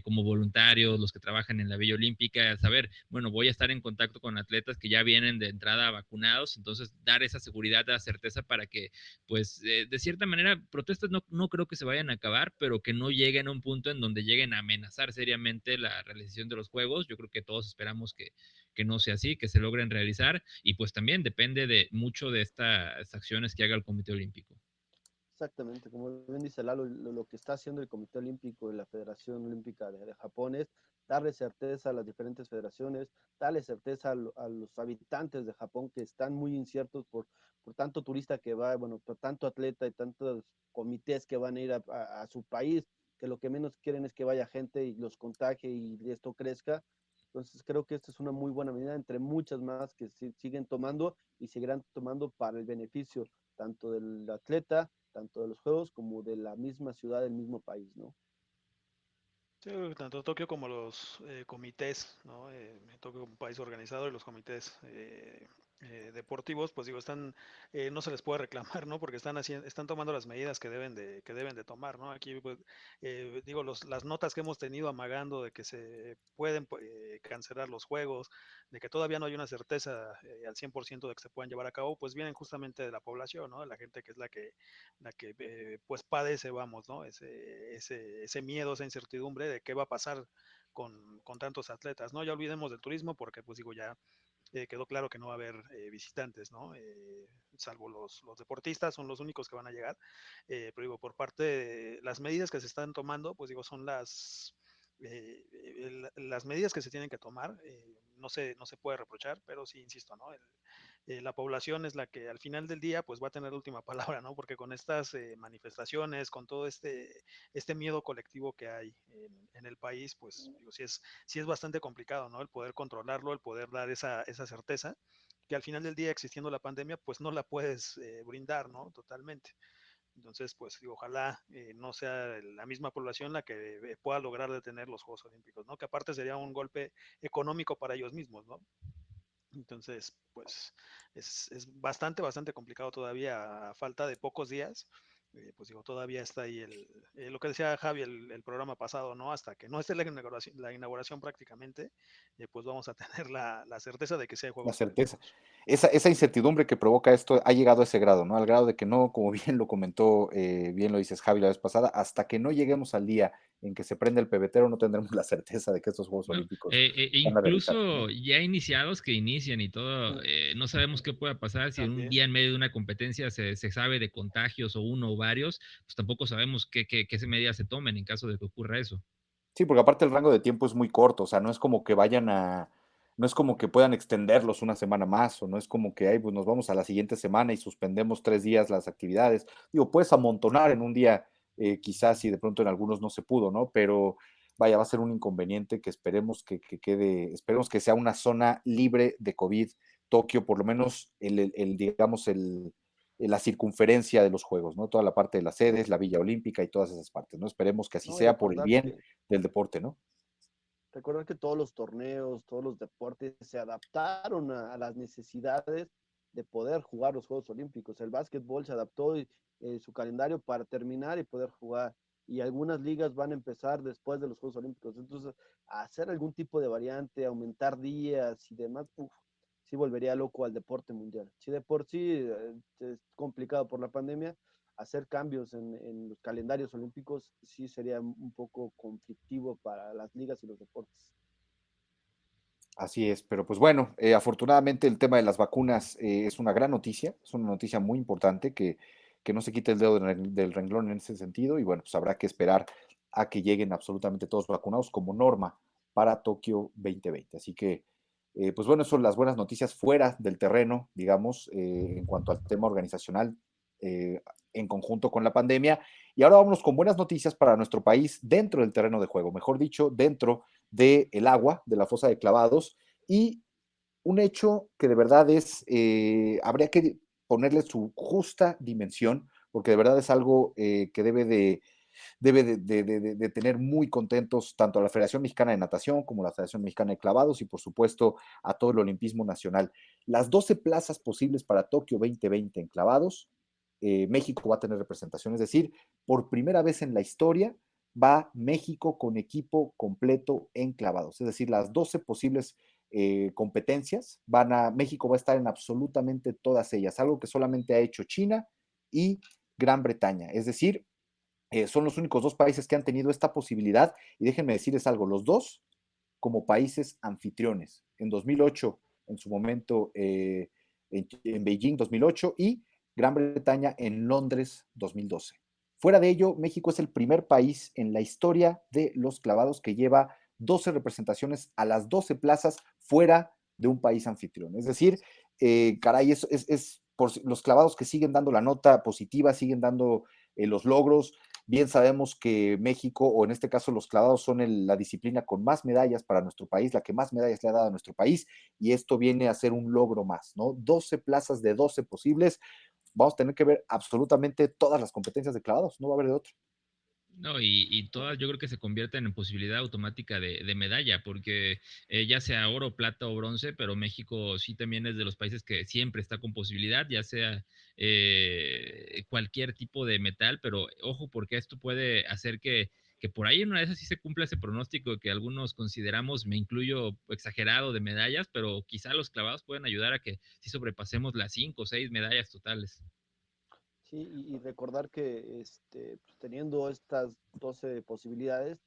como voluntarios, los que trabajan en la Villa Olímpica, saber, bueno, voy a estar en contacto con atletas que ya vienen de entrada vacunados, entonces dar esa seguridad, la certeza para que, pues, de cierta manera, protestas no creo que se vayan a acabar, pero que no lleguen a un punto en donde lleguen a amenazar seriamente la realización de los Juegos. Yo creo que todos esperamos que no sea así, que se logren realizar, y pues también depende de mucho de estas acciones que haga el Comité Olímpico.
Exactamente, como bien dice Lalo, lo que está haciendo el Comité Olímpico y la Federación Olímpica de Japón es darle certeza a las diferentes federaciones, darle certeza a los habitantes de Japón que están muy inciertos por tanto turista que va, bueno, por tanto atleta y tantos comités que van a ir a su país, que lo que menos quieren es que vaya gente y los contagie y esto crezca. Entonces creo que esta es una muy buena medida entre muchas más que siguen tomando y seguirán tomando para el beneficio tanto del atleta, tanto de los juegos como de la misma ciudad, del mismo país, ¿no?
Sí, tanto Tokio como los comités, ¿no? Tokio como país organizado y los comités deportivos, pues digo, no se les puede reclamar, ¿no? Porque están tomando las medidas que deben de tomar, ¿no? Aquí, pues, digo, las notas que hemos tenido amagando de que se pueden cancelar los juegos, de que todavía no hay una certeza al 100% de que se puedan llevar a cabo, pues vienen justamente de la población, ¿no? De la gente que es la que pues padece, vamos, ¿no? Ese miedo, esa incertidumbre de qué va a pasar con tantos atletas, ¿no? Ya olvidemos del turismo porque, pues digo, ya quedó claro que no va a haber visitantes, ¿no? Salvo los deportistas, son los únicos que van a llegar. Pero digo, por parte de las medidas que se están tomando, pues digo, son las medidas que se tienen que tomar. No se puede reprochar, pero sí, insisto, ¿no? La población es la que al final del día pues va a tener la última palabra, ¿no? Porque con estas manifestaciones, con todo este miedo colectivo que hay en el país, pues digo, sí es bastante complicado, ¿no? El poder controlarlo, el poder dar esa certeza, que al final del día, existiendo la pandemia, pues no la puedes brindar, ¿no? Totalmente. Entonces, pues digo, ojalá no sea la misma población la que pueda lograr detener los Juegos Olímpicos, ¿no? Que aparte sería un golpe económico para ellos mismos, ¿no? Entonces, pues es bastante, bastante complicado todavía, a falta de pocos días. Pues digo, todavía está ahí lo que decía Javi el programa pasado, ¿no? Hasta que no esté la inauguración prácticamente, pues vamos a tener la certeza de que sí hay
La
Juegos
certeza.
Olímpicos.
Esa incertidumbre que provoca esto ha llegado a ese grado, ¿no? Al grado de que no, como bien lo comentó, bien lo dices Javi la vez pasada, hasta que no lleguemos al día en que se prende el pebetero, no tendremos la certeza de que estos Juegos
No,
Olímpicos van a realizarse, ¿no?
incluso ya iniciados que inician y todo, no sabemos qué pueda pasar si en un
También.
día en medio de una competencia se sabe de contagios o uno o varios, pues tampoco sabemos qué medidas se tomen en caso de que ocurra eso.
Sí, porque aparte el rango de tiempo es muy corto, o sea, no es como que puedan extenderlos una semana más, o no es como que, ay, pues nos vamos a la siguiente semana y suspendemos 3 días las actividades. Digo, puedes amontonar en un día, quizás si de pronto en algunos no se pudo, ¿no? Pero vaya, va a ser un inconveniente que esperemos que quede, esperemos que sea una zona libre de COVID, Tokio, por lo menos digamos, la circunferencia de los Juegos, ¿no? Toda la parte de las sedes, la Villa Olímpica y todas esas partes, ¿no? Esperemos que así
No, y
sea por el bien
recordar
del deporte, ¿no?
que todos los torneos, todos los deportes se adaptaron a las necesidades de poder jugar los Juegos Olímpicos. El básquetbol se adaptó su calendario para terminar y poder jugar. Y algunas ligas van a empezar después de los Juegos Olímpicos. Entonces, hacer algún tipo de variante, aumentar días y demás, sí volvería loco al deporte mundial. Si de por sí es complicado por la pandemia, hacer cambios en los calendarios olímpicos sí sería un poco conflictivo para las ligas y los deportes.
Así es, pero pues bueno, afortunadamente el tema de las vacunas es una gran noticia, es una noticia muy importante que no se quite el dedo del renglón en ese sentido y bueno, pues habrá que esperar a que lleguen absolutamente todos vacunados como norma para Tokio 2020. Así que, pues bueno, son las buenas noticias fuera del terreno, digamos, en cuanto al tema organizacional eh, en conjunto con la pandemia. Y ahora vámonos con buenas noticias para nuestro país dentro del terreno de juego, mejor dicho, dentro del agua, de la fosa de clavados, y un hecho que de verdad habría que ponerle su justa dimensión, porque de verdad es algo que debe de tener muy contentos tanto a la Federación Mexicana de Natación como a la Federación Mexicana de Clavados y por supuesto a todo el olimpismo nacional. Las 12 plazas posibles para Tokio 2020 en clavados, México va a tener representación, es decir, por primera vez en la historia va México con equipo completo en clavados, es decir, las 12 posibles competencias, México va a estar en absolutamente todas ellas, algo que solamente ha hecho China y Gran Bretaña, es decir, son los únicos dos países que han tenido esta posibilidad y déjenme decirles algo, los dos como países anfitriones, en 2008, en su momento en Beijing 2008 y Gran Bretaña en Londres 2012. Fuera de ello, México es el primer país en la historia de los clavados que lleva 12 representaciones a las 12 plazas fuera de un país anfitrión. Es decir, caray, es por los clavados que siguen dando la nota positiva, siguen dando los logros. Bien sabemos que México, o en este caso los clavados, son la disciplina con más medallas para nuestro país, la que más medallas le ha dado a nuestro país, y esto viene a ser un logro más, ¿no? 12 plazas de 12 posibles. Vamos a tener que ver absolutamente todas las competencias de clavados, no va a haber de otro.
No, y todas yo creo que se convierten en posibilidad automática de medalla, porque ya sea oro, plata o bronce, pero México sí también es de los países que siempre está con posibilidad, ya sea cualquier tipo de metal, pero ojo, porque esto puede hacer que por ahí en una de esas sí se cumpla ese pronóstico que algunos consideramos, me incluyo, exagerado de medallas, pero quizá los clavados pueden ayudar a que sí sobrepasemos las 5 o 6 medallas totales.
Sí, y recordar que pues, teniendo estas 12 posibilidades,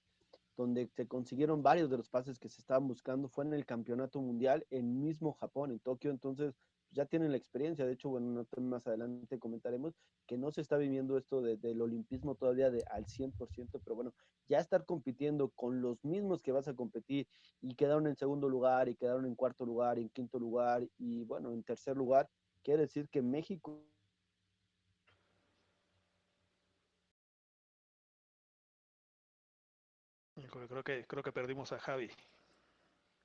donde se consiguieron varios de los pases que se estaban buscando, fue en el campeonato mundial en mismo Japón, en Tokio, entonces ya tienen la experiencia, de hecho, bueno, más adelante comentaremos que no se está viviendo esto del olimpismo todavía al 100%, pero bueno, ya estar compitiendo con los mismos que vas a competir y quedaron en segundo lugar y quedaron en cuarto lugar, en quinto lugar y bueno, en tercer lugar, quiere decir que México.
Creo que perdimos a Javi.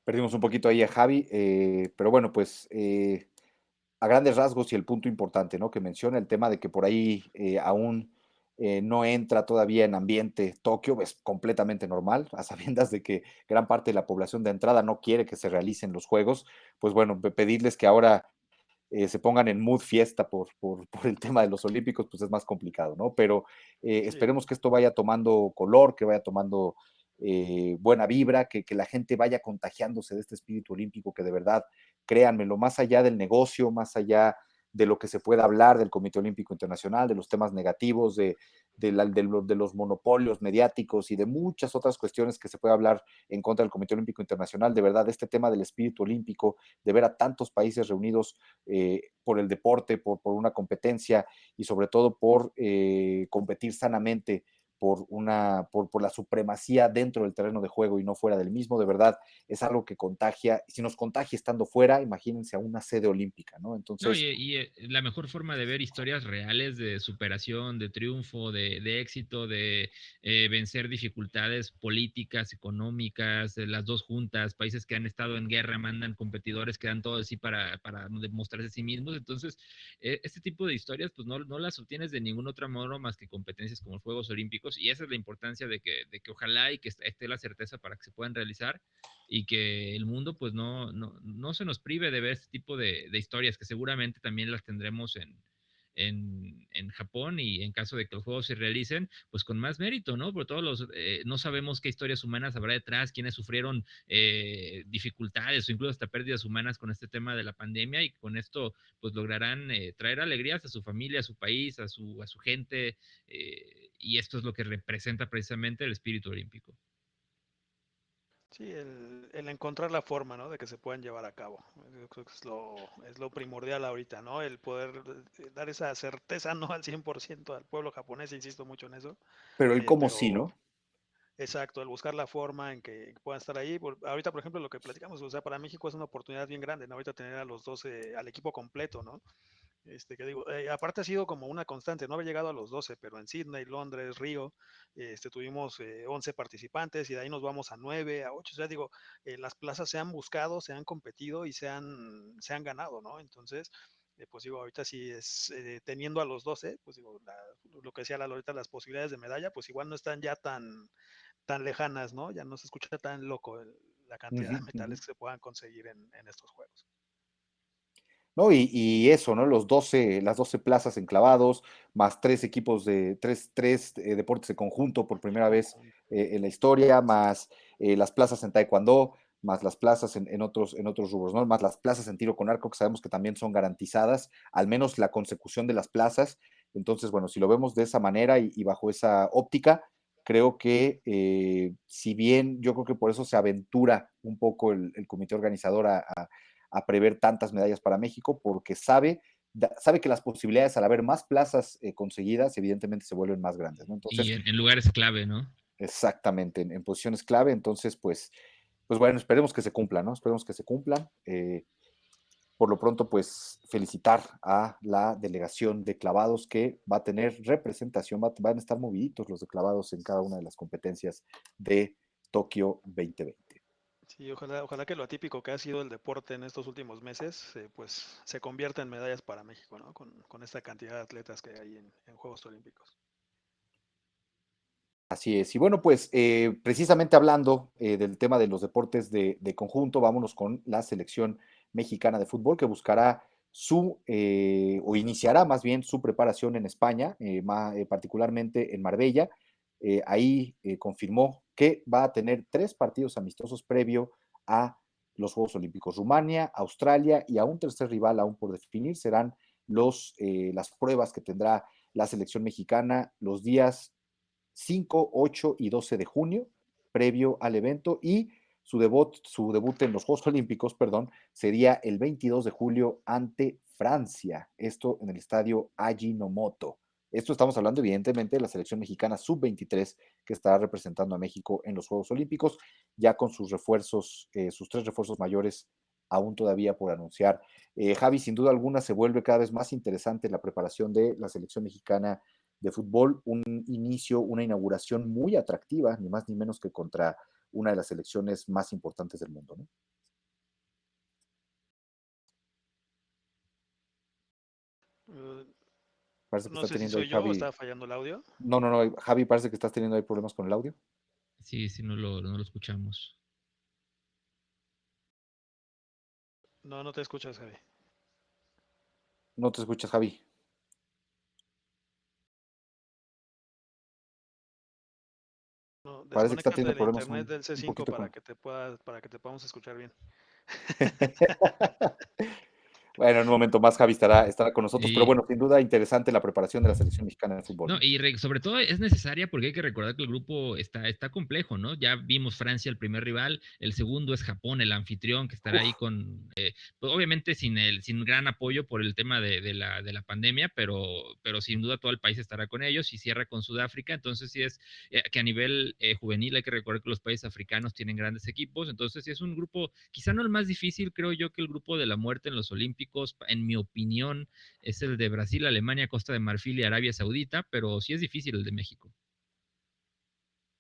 Perdimos un poquito ahí a Javi, pero bueno, pues a grandes rasgos y el punto importante, ¿no? Que menciona el tema de que por ahí aún no entra todavía en ambiente Tokio, es completamente normal, a sabiendas de que gran parte de la población de entrada no quiere que se realicen los juegos, pues bueno, pedirles que ahora se pongan en mood fiesta por el tema de los Olímpicos, pues es más complicado, ¿no? Pero
Sí,
esperemos que esto vaya tomando color, que vaya tomando buena vibra, que la gente vaya contagiándose de este espíritu olímpico, que de verdad, créanmelo, más allá del negocio, más allá de lo que se pueda hablar del Comité Olímpico Internacional, de los temas negativos, de los monopolios mediáticos y de muchas otras cuestiones que se puede hablar en contra del Comité Olímpico Internacional, de verdad, este tema del espíritu olímpico, de ver a tantos países reunidos por el deporte, por una competencia y sobre todo por competir sanamente por la supremacía dentro del terreno de juego y no fuera del mismo, de verdad es algo que contagia, y si nos contagia estando fuera, imagínense a una sede olímpica, ¿no?
No,
Entonces,
la mejor forma de ver historias reales de superación, de triunfo, de éxito, de vencer dificultades políticas, económicas, las dos juntas, países que han estado en guerra, mandan competidores que dan todo de sí para demostrarse a sí mismos. Entonces, este tipo de historias, pues no las obtienes de ningún otro modo más que competencias como los Juegos Olímpicos, y esa es la importancia de que ojalá y que esté la certeza para que se puedan realizar y que el mundo pues no se nos prive de ver este tipo de historias que seguramente también las tendremos en Japón y en caso de que los juegos se realicen, pues con más mérito, ¿no? Por todos no sabemos qué historias humanas habrá detrás, quiénes sufrieron dificultades o incluso hasta pérdidas humanas con este tema de la pandemia y con esto pues lograrán traer alegrías a su familia, a su país, a su gente y esto es lo que representa precisamente el espíritu olímpico.
sí, el encontrar la forma, ¿no? De que se puedan llevar a cabo. Yo creo que es lo primordial ahorita, ¿no? El poder dar esa certeza, no al 100% al pueblo japonés, insisto mucho en eso,
pero el cómo sí,
pero
¿no?
exacto, el buscar la forma en que puedan estar ahí. Ahorita, por ejemplo, lo que platicamos, o sea, para México es una oportunidad bien grande, ¿no? Ahorita tener a los 12, al equipo completo, ¿no? Que digo, aparte ha sido como una constante, no había llegado a los 12, pero en Sydney, Londres, Río, tuvimos 11 participantes y de ahí nos vamos a 9, a 8, o sea, digo, las plazas se han buscado, se han competido y se han ganado, ¿no? Entonces, pues digo, ahorita sí es, teniendo a los 12, pues digo, lo que decía la ahorita, las posibilidades de medalla, pues igual no están ya tan lejanas, ¿no? Ya no se escucha tan loco la
Uh
cantidad de
-huh, uh
metales
-huh.
que se puedan conseguir en estos juegos.
¿No? Y eso, ¿no? Las 12 plazas enclavados, más tres equipos de tres deportes de conjunto por primera vez
Conjunto.
en la historia, más las plazas en taekwondo, más las plazas en otros rubros, ¿no? Más las plazas en tiro con arco, que sabemos que también son garantizadas, al menos la consecución de las plazas. Entonces, bueno, si lo vemos de esa manera y bajo esa óptica, creo que si bien yo creo que por eso se aventura un poco el comité organizador a prever tantas medallas para México, porque sabe que las posibilidades al haber más plazas conseguidas, evidentemente se vuelven más grandes, ¿no?
Y
Entonces,
en lugares clave, ¿no?
exactamente, en posiciones clave, entonces, pues bueno, esperemos que se cumplan, ¿no? Esperemos que se cumplan. Por lo pronto, pues felicitar a la delegación de clavados que va a tener representación, van a estar moviditos los de clavados en cada una de las competencias de Tokio 2020.
Sí, ojalá que lo atípico que ha sido el deporte en estos últimos meses, pues se convierta en medallas para México, ¿no? Con esta cantidad de atletas que hay en Juegos Olímpicos.
Así es. Y bueno, pues precisamente hablando del tema de los deportes de conjunto, vámonos con la selección mexicana de fútbol que buscará o iniciará más bien su preparación en España, particularmente en Marbella. Ahí confirmó que va a tener 3 partidos amistosos previo a los Juegos Olímpicos. Rumania, Australia y a un tercer rival aún por definir serán las pruebas que tendrá la selección mexicana los días 5, 8 y 12 de junio, previo al evento, y su debut en los Juegos Olímpicos, perdón, sería el 22 de julio ante Francia, esto en el estadio Ajinomoto. Esto estamos hablando, evidentemente, de la selección mexicana sub-23 que estará representando a México en los Juegos Olímpicos, ya con sus refuerzos, sus 3 refuerzos mayores aún todavía por anunciar. Javi, sin duda alguna, se vuelve cada vez más interesante la preparación de la selección mexicana de fútbol, un inicio, una inauguración muy atractiva, ni más ni menos que contra una de las selecciones más importantes del mundo, ¿no?
Uh,
Parece que
no
está
sé si
teniendo ahí
soy yo o
Javi.
está fallando el audio.
No, no, no, Javi, parece que estás teniendo ahí problemas con el audio.
Sí, sí, no lo escuchamos.
No, no te escuchas, Javi.
No te escuchas, Javi.
No,
Parece que está
desconéctate
teniendo
del
problemas
internet del
un
C5
poquito con.
para que te podamos escuchar bien.
Bueno, en un momento más Javi estará con nosotros, pero
Y
bueno, sin duda interesante la preparación de la selección mexicana de fútbol,
no,
¿no?
y sobre todo es necesaria porque hay que recordar que el grupo está complejo, ¿no? Ya vimos Francia, el primer rival, el segundo es Japón, el anfitrión, que estará ahí
Uf,
pues obviamente sin gran apoyo por el tema de la pandemia, pero sin duda todo el país estará con ellos y cierra con Sudáfrica. Entonces sí es que a nivel juvenil hay que recordar que los países africanos tienen grandes equipos. Entonces sí es un grupo, quizá no el más difícil, creo yo, que el grupo de la muerte en los Olímpicos, en mi opinión es el de Brasil, Alemania, Costa de Marfil y Arabia Saudita, pero sí es difícil el de México.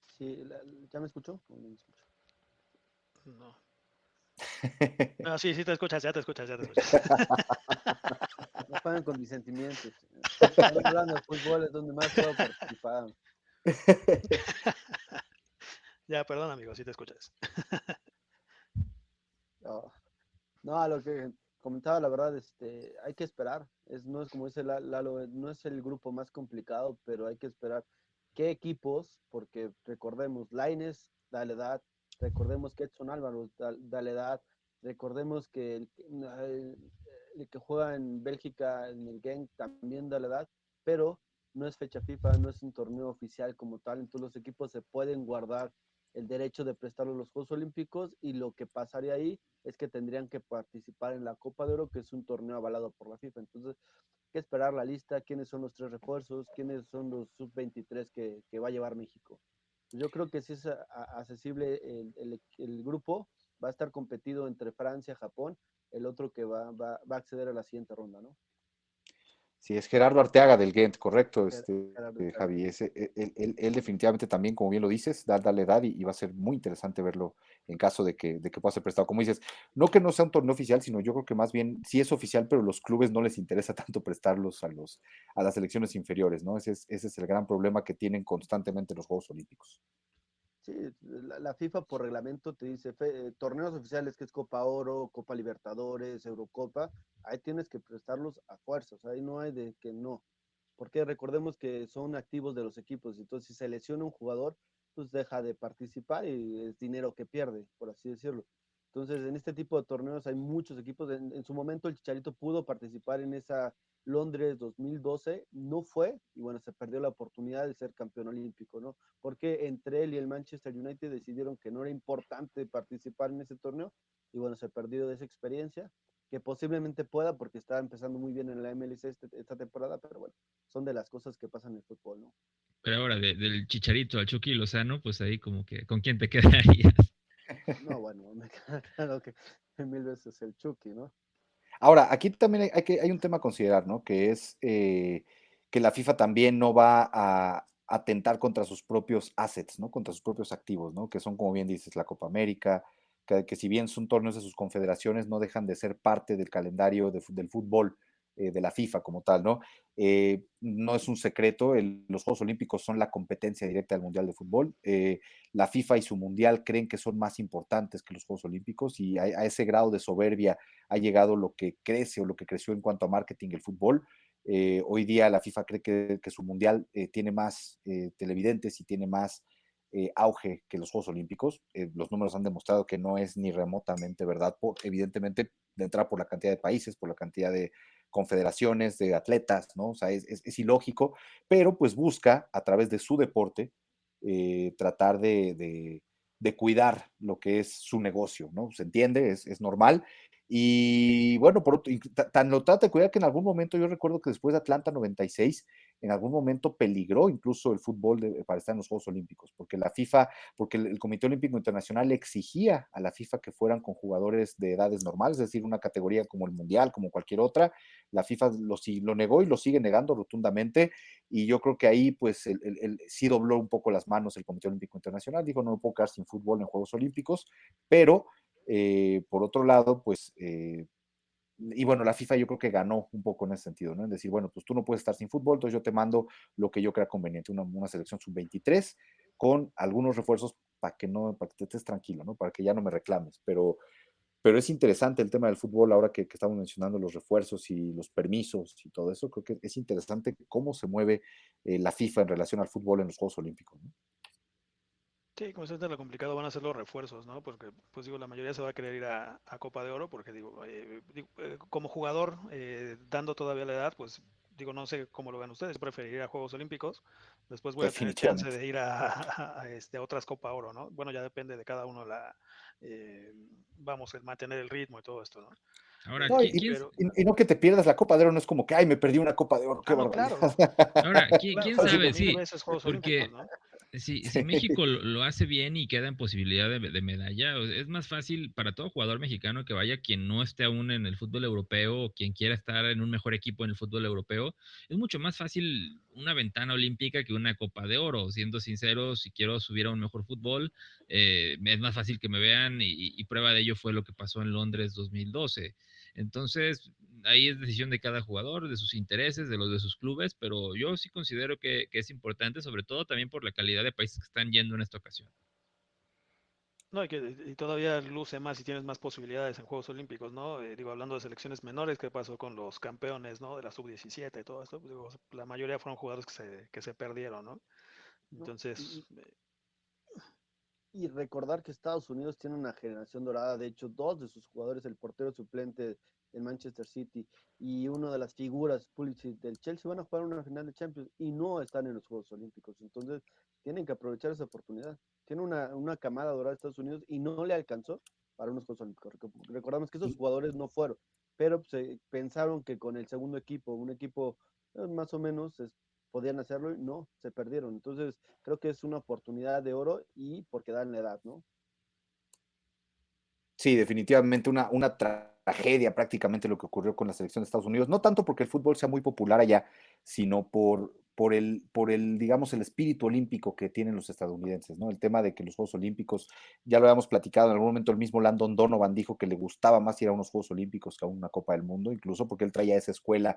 Sí, ¿ya me escuchó? ¿O no me escuchó?
No. No, sí, sí te escuchas, ya te escuchas, ya te escuchas.
No juegan con mis sentimientos. Están hablando de fútbol, es donde más puedo participar.
Ya, perdón, amigo, sí te escuchas.
No, no, a lo que comentaba, la verdad, hay que esperar. No es como dice Lalo, no es el grupo más complicado, pero hay que esperar qué equipos, porque recordemos, Lainez da la edad, recordemos que Edson Álvaro da la edad, recordemos que el que juega en Bélgica, en el Genk, también da la edad, pero no es fecha FIFA, no es un torneo oficial como tal, entonces los equipos se pueden guardar el derecho de prestarlo a los Juegos Olímpicos y lo que pasaría ahí es que tendrían que participar en la Copa de Oro, que es un torneo avalado por la FIFA. Entonces, hay que esperar la lista, quiénes son los 3 refuerzos, quiénes son los sub-23 que va a llevar México. Yo creo que si es accesible el grupo, va a estar competido entre Francia, Japón, el otro que va a acceder a la siguiente ronda, ¿no?
Sí, es Gerardo Arteaga del Ghent, correcto,
Gerardo Arteaga.
Javi. Él definitivamente también, como bien lo dices, da la edad y va a ser muy interesante verlo en caso de que pueda ser prestado. Como dices, no que no sea un torneo oficial, sino yo creo que más bien sí es oficial, pero los clubes no les interesa tanto prestarlos a las selecciones inferiores, ¿no? Ese es el gran problema que tienen constantemente los Juegos Olímpicos.
Sí, la FIFA por reglamento te dice torneos oficiales que es Copa Oro, Copa Libertadores, Eurocopa, ahí tienes que prestarlos a fuerzas, ahí no hay de que no, porque recordemos que son activos de los equipos, entonces si se lesiona un jugador, pues deja de participar y es dinero que pierde, por así decirlo. Entonces en este tipo de torneos hay muchos equipos, en su momento el Chicharito pudo participar en esa Londres 2012, no fue, y bueno, se perdió la oportunidad de ser campeón olímpico, ¿no? Porque entre él y el Manchester United decidieron que no era importante participar en ese torneo y bueno, se perdió de esa experiencia, que posiblemente pueda porque está empezando muy bien en la MLS esta temporada, pero bueno, son de las cosas que pasan en el fútbol, ¿no?
Pero ahora, del Chicharito al Chucky Lozano, pues ahí como que, ¿con quién te quedarías?
No, bueno, me queda claro que mil veces el Chucky, ¿no?
Ahora, aquí también hay un tema a considerar, ¿no? Que es que la FIFA también no va a atentar contra sus propios assets, ¿no? Contra sus propios activos, ¿no? Que son, como bien dices, la Copa América, que si bien son torneos de sus confederaciones, no dejan de ser parte del calendario del fútbol de la FIFA como tal, ¿no? No es un secreto, los Juegos Olímpicos son la competencia directa del Mundial de Fútbol. La FIFA y su Mundial creen que son más importantes que los Juegos Olímpicos y a ese grado de soberbia ha llegado lo que crece o lo que creció en cuanto a marketing el fútbol. Hoy día la FIFA cree que su Mundial tiene más televidentes y tiene más auge que los Juegos Olímpicos. Los números han demostrado que no es ni remotamente verdad, evidentemente de entrar por la cantidad de países, por la cantidad de confederaciones, de atletas, ¿no? O sea, es ilógico, pero pues busca a través de su deporte tratar de cuidar lo que es su negocio, ¿no? Se entiende, es normal. Y bueno, por otro, tan lo trata de cuidar que en algún momento, yo recuerdo que después de Atlanta 96, en algún momento peligró incluso el fútbol para estar en los Juegos Olímpicos, porque la FIFA, porque el Comité Olímpico Internacional exigía a la FIFA que fueran con jugadores de edades normales, es decir, una categoría como el Mundial, como cualquier otra. La FIFA lo negó y lo sigue negando rotundamente, y yo creo que ahí pues sí dobló un poco las manos el Comité Olímpico Internacional, dijo no me puedo quedar sin fútbol en Juegos Olímpicos, pero por otro lado, pues y bueno, la FIFA yo creo que ganó un poco en ese sentido, ¿no? Es decir, bueno, pues tú no puedes estar sin fútbol, entonces yo te mando lo que yo crea conveniente, una selección sub-23 con algunos refuerzos para que te estés tranquilo, ¿no? Para que ya no me reclames, pero es interesante el tema del fútbol ahora que estamos mencionando los refuerzos y los permisos y todo eso, creo que es interesante cómo se mueve la FIFA en relación al fútbol en los Juegos Olímpicos, ¿no?
Sí, como se lo complicado van a ser los refuerzos, ¿no? Porque, pues digo, la mayoría se va a querer ir a Copa de Oro, porque como jugador, dando todavía la edad, pues digo, no sé cómo lo ven ustedes, preferiría ir a Juegos Olímpicos, después voy a tener chance
Definitivamente.
de ir a otras Copa Oro, ¿no? Bueno, ya depende de cada uno vamos, el mantener el ritmo y todo esto, ¿no?
Ahora,
No,
Pero,
y no que te pierdas la Copa de Oro, no es como que, ay, me perdí una Copa de Oro, qué
no, claro,
barbaridad.
ahora,
claro,
quién
claro,
sabe?
mil
Sí,
veces Juegos Olímpicos,
porque
¿no?
si México lo hace bien y queda en posibilidad de medalla, es más fácil para todo jugador mexicano que vaya quien no esté aún en el fútbol europeo o quien quiera estar en un mejor equipo en el fútbol europeo. Es mucho más fácil una ventana olímpica que una Copa de Oro. Siendo sinceros, si quiero subir a un mejor fútbol, es más fácil que me vean y prueba de ello fue lo que pasó en Londres 2012. Entonces, ahí es decisión de cada jugador, de sus intereses, de los de sus clubes, pero yo sí considero que es importante, sobre todo también por la calidad de países que están yendo en esta ocasión.
No, y todavía luce más y tienes más posibilidades en Juegos Olímpicos, ¿no? Digo, hablando de selecciones menores, ¿qué pasó con los campeones, ¿no? De la sub-17 y todo esto? Pues, digo, la mayoría fueron jugadores que se perdieron, ¿no?
¿no?
Entonces,
Y recordar que Estados Unidos tiene una generación dorada, de hecho, dos de sus jugadores, el portero suplente del Manchester City y una de las figuras, Pulisic del Chelsea, van a jugar una final de Champions y no están en los Juegos Olímpicos. Entonces, tienen que aprovechar esa oportunidad. Tiene una camada dorada de Estados Unidos y no le alcanzó para unos Juegos Olímpicos. Recordamos que esos jugadores no fueron, pero se pensaron que con el segundo equipo, un equipo más o menos podían hacerlo y no, se perdieron. Entonces, creo que es una oportunidad de oro y porque dan la edad, ¿no?
Sí, definitivamente una tragedia prácticamente lo que ocurrió con la selección de Estados Unidos, no tanto porque el fútbol sea muy popular allá, sino por el, digamos, el espíritu olímpico que tienen los estadounidenses, ¿no? El tema de que los Juegos Olímpicos, ya lo habíamos platicado, en algún momento el mismo Landon Donovan dijo que le gustaba más ir a unos Juegos Olímpicos que a una Copa del Mundo, incluso porque él traía esa escuela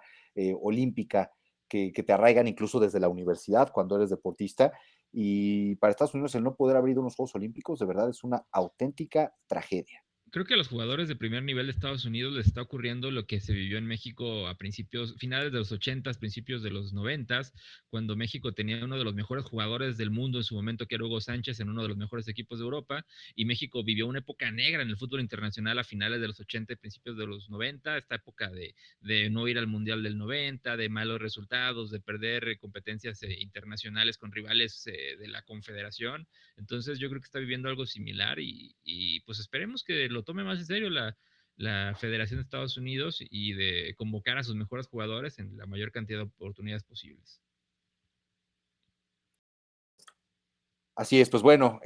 olímpica que te arraigan incluso desde la universidad cuando eres deportista, y para Estados Unidos el no poder abrir unos Juegos Olímpicos de verdad es una auténtica tragedia.
Creo que a los jugadores de primer nivel de Estados Unidos les está ocurriendo lo que se vivió en México a finales de los 80s, principios de los 90s, cuando México tenía uno de los mejores jugadores del mundo en su momento, que era Hugo Sánchez, en uno de los mejores equipos de Europa, y México vivió una época negra en el fútbol internacional a finales de los 80 y principios de los 90, esta época de no ir al Mundial del 90, de malos resultados, de perder competencias internacionales con rivales de la Confederación. Entonces yo creo que está viviendo algo similar y pues esperemos que lo tome más en serio la Federación de Estados Unidos y de convocar a sus mejores jugadores en la mayor cantidad de oportunidades posibles.
Así es, pues bueno,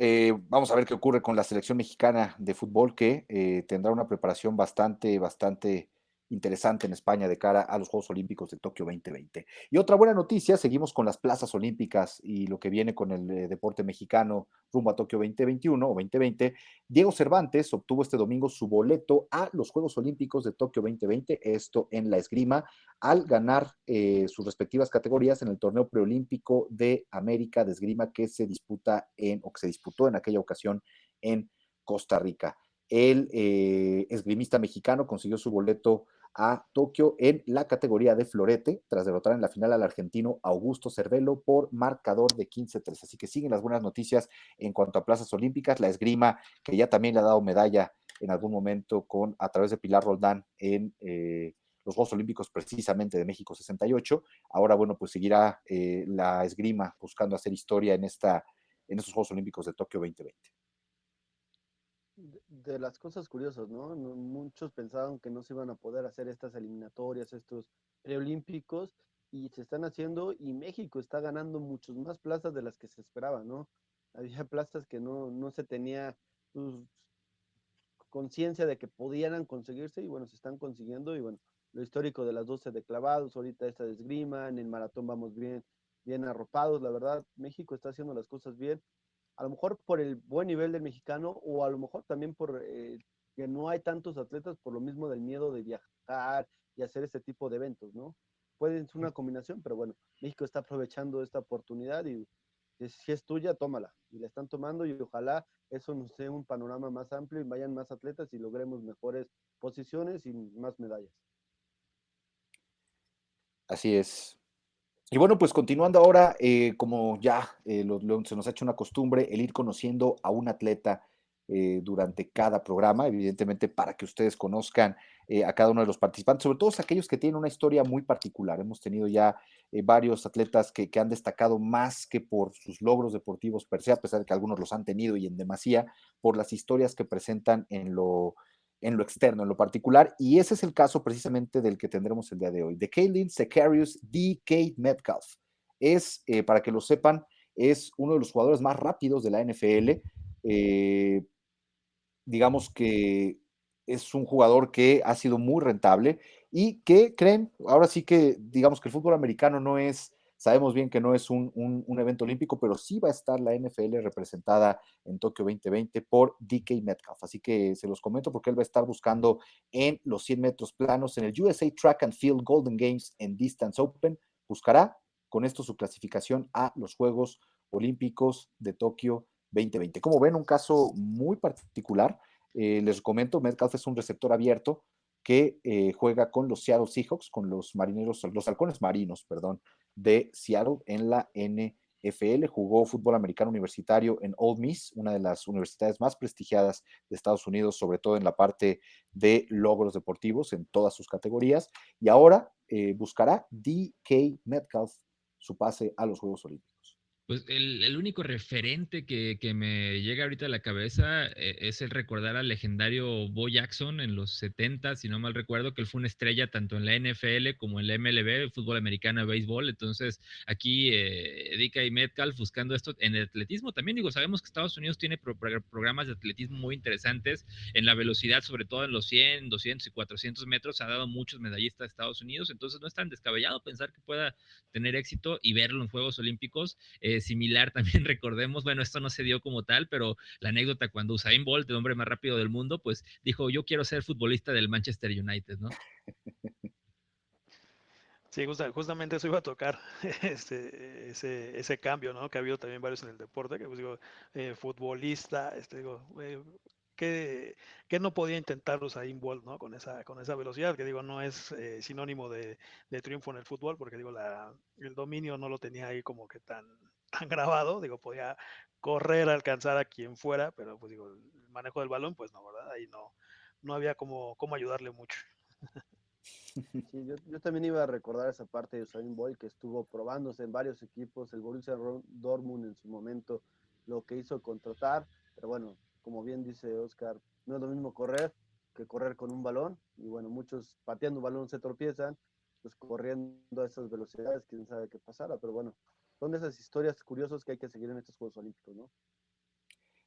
vamos a ver qué ocurre con la selección mexicana de fútbol que tendrá una preparación bastante interesante en España de cara a los Juegos Olímpicos de Tokio 2020. Y otra buena noticia, seguimos con las plazas olímpicas y lo que viene con el deporte mexicano rumbo a Tokio 2021 o 2020. Diego Cervantes obtuvo este domingo su boleto a los Juegos Olímpicos de Tokio 2020, esto en la esgrima, al ganar sus respectivas categorías en el torneo preolímpico de América de esgrima que se disputa o que se disputó en aquella ocasión en Costa Rica. El esgrimista mexicano consiguió su boleto a Tokio en la categoría de florete, tras derrotar en la final al argentino Augusto Cervelo por marcador de 15-3. Así que siguen las buenas noticias en cuanto a plazas olímpicas. La esgrima, que ya también le ha dado medalla en algún momento a través de Pilar Roldán en los Juegos Olímpicos precisamente de México 68. Ahora, bueno, pues seguirá la esgrima buscando hacer historia en estos Juegos Olímpicos de Tokio 2020.
De las cosas curiosas, ¿no? Muchos pensaban que no se iban a poder hacer estas eliminatorias, estos preolímpicos, y se están haciendo, y México está ganando muchas más plazas de las que se esperaba, ¿no? Había plazas que no se tenía pues, conciencia de que pudieran conseguirse, y bueno, se están consiguiendo, y bueno, lo histórico de las 12 de clavados, ahorita esta de esgrima, en el maratón vamos bien, bien arropados, la verdad, México está haciendo las cosas bien, a lo mejor por el buen nivel del mexicano o a lo mejor también por que no hay tantos atletas por lo mismo del miedo de viajar y hacer este tipo de eventos, ¿no? Puede ser una combinación, pero bueno, México está aprovechando esta oportunidad y si es tuya, tómala. Y la están tomando y ojalá eso nos dé un panorama más amplio y vayan más atletas y logremos mejores posiciones y más medallas.
Así es. Y bueno, pues continuando ahora, como ya se nos ha hecho una costumbre, el ir conociendo a un atleta durante cada programa, evidentemente para que ustedes conozcan a cada uno de los participantes, sobre todo aquellos que tienen una historia muy particular. Hemos tenido ya varios atletas que han destacado más que por sus logros deportivos per se, a pesar de que algunos los han tenido y en demasía, por las historias que presentan en lo externo, en lo particular, y ese es el caso precisamente del que tendremos el día de hoy, de Kaylin Zecharius DK Metcalf. Para que lo sepan, es uno de los jugadores más rápidos de la NFL. Digamos que es un jugador que ha sido muy rentable y que creen, ahora sí que digamos que el fútbol americano no es, sabemos bien que no es un evento olímpico, pero sí va a estar la NFL representada en Tokio 2020 por DK Metcalf. Así que se los comento porque él va a estar buscando en los 100 metros planos en el USA Track and Field Golden Games en Distance Open. Buscará con esto su clasificación a los Juegos Olímpicos de Tokio 2020. Como ven, un caso muy particular. Les comento, Metcalf es un receptor abierto que juega con los Seattle Seahawks, con los halcones marinos, perdón, de Seattle en la NFL. Jugó fútbol americano universitario en Ole Miss, una de las universidades más prestigiadas de Estados Unidos, sobre todo en la parte de logros deportivos en todas sus categorías. Y ahora buscará DK Metcalf su pase a los Juegos Olímpicos.
Pues el único referente que me llega ahorita a la cabeza es el recordar al legendario Bo Jackson en los 70, si no mal recuerdo, que él fue una estrella tanto en la NFL como en la MLB, el fútbol americano, béisbol. Entonces, aquí DK Metcalf buscando esto en el atletismo también. Digo, sabemos que Estados Unidos tiene programas de atletismo muy interesantes en la velocidad, sobre todo en los 100, 200 y 400 metros. Ha dado muchos medallistas a Estados Unidos, entonces no es tan descabellado pensar que pueda tener éxito y verlo en Juegos Olímpicos. Similar también recordemos, bueno, esto no se dio como tal, pero la anécdota cuando Usain Bolt, el hombre más rápido del mundo, pues dijo, yo quiero ser futbolista del Manchester United, ¿no?
Sí, justamente eso iba a tocar, ese cambio, ¿no? Que ha habido también varios en el deporte, que pues digo, futbolista, digo, que no podía intentar Usain Bolt, ¿no? Con esa velocidad, que digo, no es sinónimo de triunfo en el fútbol, porque digo, el dominio no lo tenía ahí como que tan grabado, digo, podía correr, alcanzar a quien fuera, pero pues digo, el manejo del balón, pues no, ¿verdad? Ahí no había cómo ayudarle mucho.
Sí, yo también iba a recordar esa parte de Usain Bolt que estuvo probándose en varios equipos, el Borussia Dortmund en su momento, lo que hizo contratar, pero bueno, como bien dice Oscar, no es lo mismo correr que correr con un balón, y bueno, muchos pateando un balón se tropiezan, pues corriendo a esas velocidades, quién sabe qué pasara, pero bueno, son de esas historias curiosas que hay que seguir en estos Juegos Olímpicos, ¿no?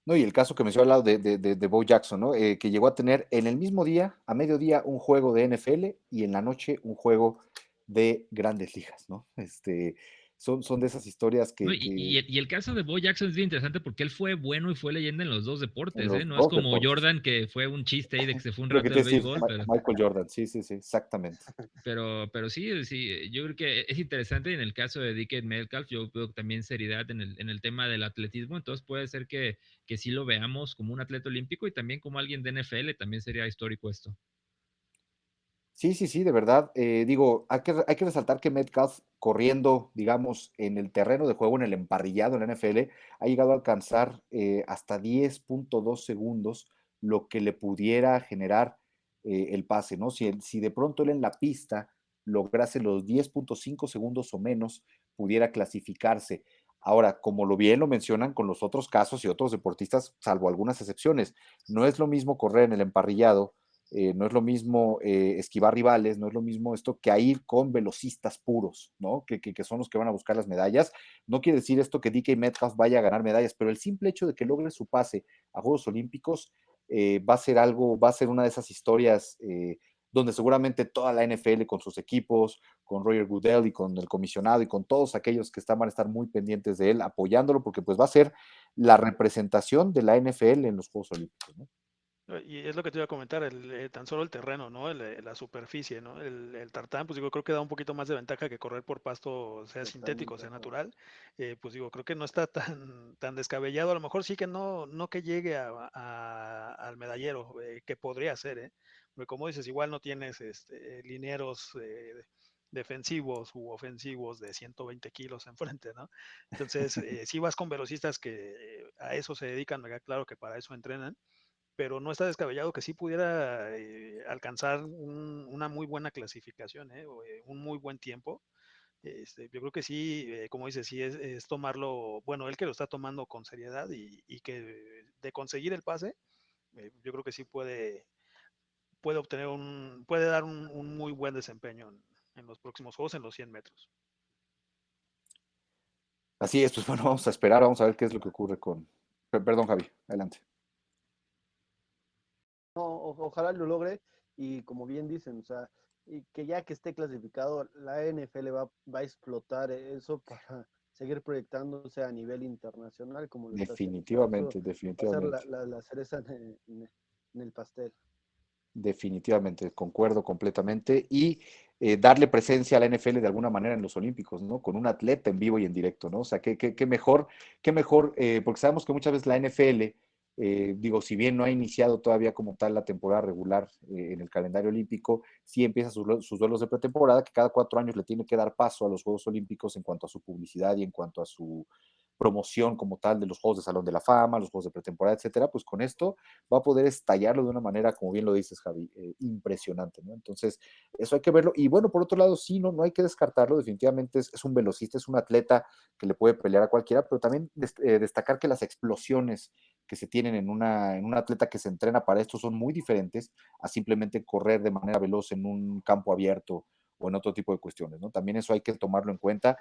No, y el caso que mencionó al lado de Bo Jackson, ¿no? Que llegó a tener en el mismo día, a mediodía, un juego de NFL y en la noche un juego de Grandes Ligas, ¿no? Son de esas historias
No,
que
y el caso de Bo Jackson es bien interesante porque él fue bueno y fue leyenda en los dos
en
deportes, ¿eh?
los
No es
dos
como
deportes.
Jordan, que fue un chiste ahí de que se fue un
Lo
rato
que te
del
decir,
béisbol,
Michael Jordan, sí, sí, sí, exactamente.
pero sí, sí, yo creo que es interesante en el caso de DK Metcalf, yo veo también seriedad en el tema del atletismo, entonces puede ser que sí lo veamos como un atleta olímpico y también como alguien de NFL, también sería histórico esto.
Sí, sí, sí, de verdad. Digo, hay que resaltar que Metcalf, corriendo, digamos, en el terreno de juego, en el emparrillado en la NFL, ha llegado a alcanzar hasta 10.2 segundos, lo que le pudiera generar el pase, ¿no? Si de pronto él en la pista lograse los 10.5 segundos o menos, pudiera clasificarse. Ahora, como bien lo mencionan con los otros casos y otros deportistas, salvo algunas excepciones, no es lo mismo correr en el emparrillado, no es lo mismo esquivar rivales, no es lo mismo esto que a ir con velocistas puros, ¿no? Que son los que van a buscar las medallas. No quiere decir esto que DK Metcalf vaya a ganar medallas, pero el simple hecho de que logre su pase a Juegos Olímpicos va a ser algo, va a ser una de esas historias donde seguramente toda la NFL con sus equipos, con Roger Goodell y con el comisionado y con todos aquellos que van a estar muy pendientes de él, apoyándolo, porque pues va a ser la representación de la NFL en los Juegos Olímpicos, ¿no?
Y es lo que te iba a comentar, tan solo el terreno, ¿no? La superficie, ¿no? El tartán, pues digo, creo que da un poquito más de ventaja que correr por pasto, sea sintético,
Totalmente,
sea
ajá.
natural. Pues digo, creo que no está tan descabellado. A lo mejor sí que no que llegue al medallero, que podría ser, ¿eh? Porque como dices, igual no tienes linieros defensivos u ofensivos de 120 kilos enfrente, ¿no? Entonces, si vas con velocistas que a eso se dedican, me queda claro que para eso entrenan, pero no está descabellado que sí pudiera alcanzar una muy buena clasificación, un muy buen tiempo. Yo creo que sí, como dices, sí es tomarlo, bueno, él que lo está tomando con seriedad y que de conseguir el pase, yo creo que sí puede obtener puede dar un muy buen desempeño en los próximos juegos en los 100 metros.
Así es, pues bueno, vamos a esperar, vamos a ver qué es lo que ocurre con... Perdón, Javi, adelante.
No, ojalá lo logre y como bien dicen, o sea, y que ya que esté clasificado, la NFL va a explotar eso para seguir proyectándose a nivel internacional como lo está haciendo. O sea, eso
Definitivamente,
va a ser
definitivamente,
la cereza en el pastel.
definitivamente, concuerdo completamente. Y darle presencia a la NFL de alguna manera en los Olímpicos, ¿no? Con un atleta en vivo y en directo, ¿no? O sea, qué mejor, porque sabemos que muchas veces la NFL, digo, si bien no ha iniciado todavía como tal la temporada regular en el calendario olímpico, sí empieza sus duelos de pretemporada, que cada 4 años le tiene que dar paso a los Juegos Olímpicos en cuanto a su publicidad y en cuanto a su promoción como tal de los Juegos de Salón de la Fama, los Juegos de pretemporada, etcétera, pues con esto va a poder estallarlo de una manera, como bien lo dices, Javi, impresionante, ¿no? Entonces, eso hay que verlo. Y bueno, por otro lado, sí, no hay que descartarlo, definitivamente es un velocista, es un atleta que le puede pelear a cualquiera, pero también destacar que las explosiones que se tienen en un atleta que se entrena para esto son muy diferentes a simplemente correr de manera veloz en un campo abierto o en otro tipo de cuestiones, ¿no? También eso hay que tomarlo en cuenta.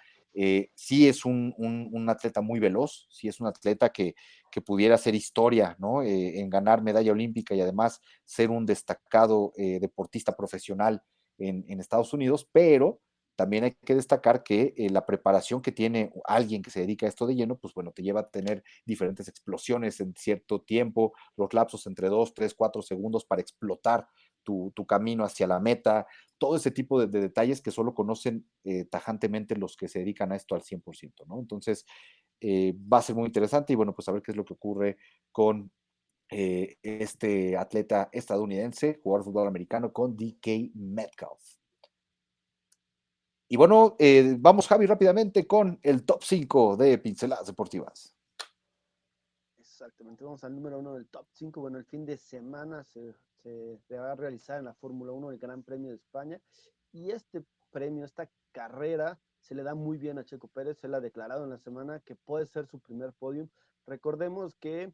Sí es un atleta muy veloz, sí es un atleta que pudiera hacer historia, ¿no? En ganar medalla olímpica y además ser un destacado deportista profesional en Estados Unidos, pero también hay que destacar que la preparación que tiene alguien que se dedica a esto de lleno, pues bueno, te lleva a tener diferentes explosiones en cierto tiempo, los lapsos entre 2, 3, 4 segundos para explotar tu camino hacia la meta, todo ese tipo de detalles que solo conocen tajantemente los que se dedican a esto al 100%, ¿no? Entonces, va a ser muy interesante y bueno, pues a ver qué es lo que ocurre con este atleta estadounidense, jugador de fútbol americano, con DK Metcalf. Y bueno, vamos, Javi, rápidamente con el top 5 de Pinceladas Deportivas.
Exactamente, vamos al número 1 del top 5. Bueno, el fin de semana se va a realizar en la Fórmula 1 el Gran Premio de España y este premio, esta carrera, se le da muy bien a Checo Pérez, se le ha declarado en la semana que puede ser su primer podium. Recordemos que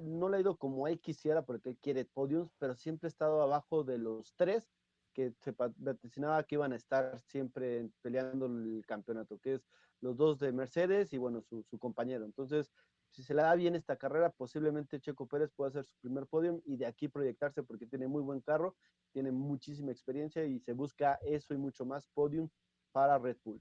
no le ha ido como él quisiera porque él quiere podiums, pero siempre ha estado abajo de los tres que se vaticinaba que iban a estar siempre peleando el campeonato, que es los dos de Mercedes y bueno, su compañero. Entonces, si se le da bien esta carrera, posiblemente Checo Pérez pueda hacer su primer podium y de aquí proyectarse porque tiene muy buen carro, tiene muchísima experiencia y se busca eso y mucho más podium para Red Bull.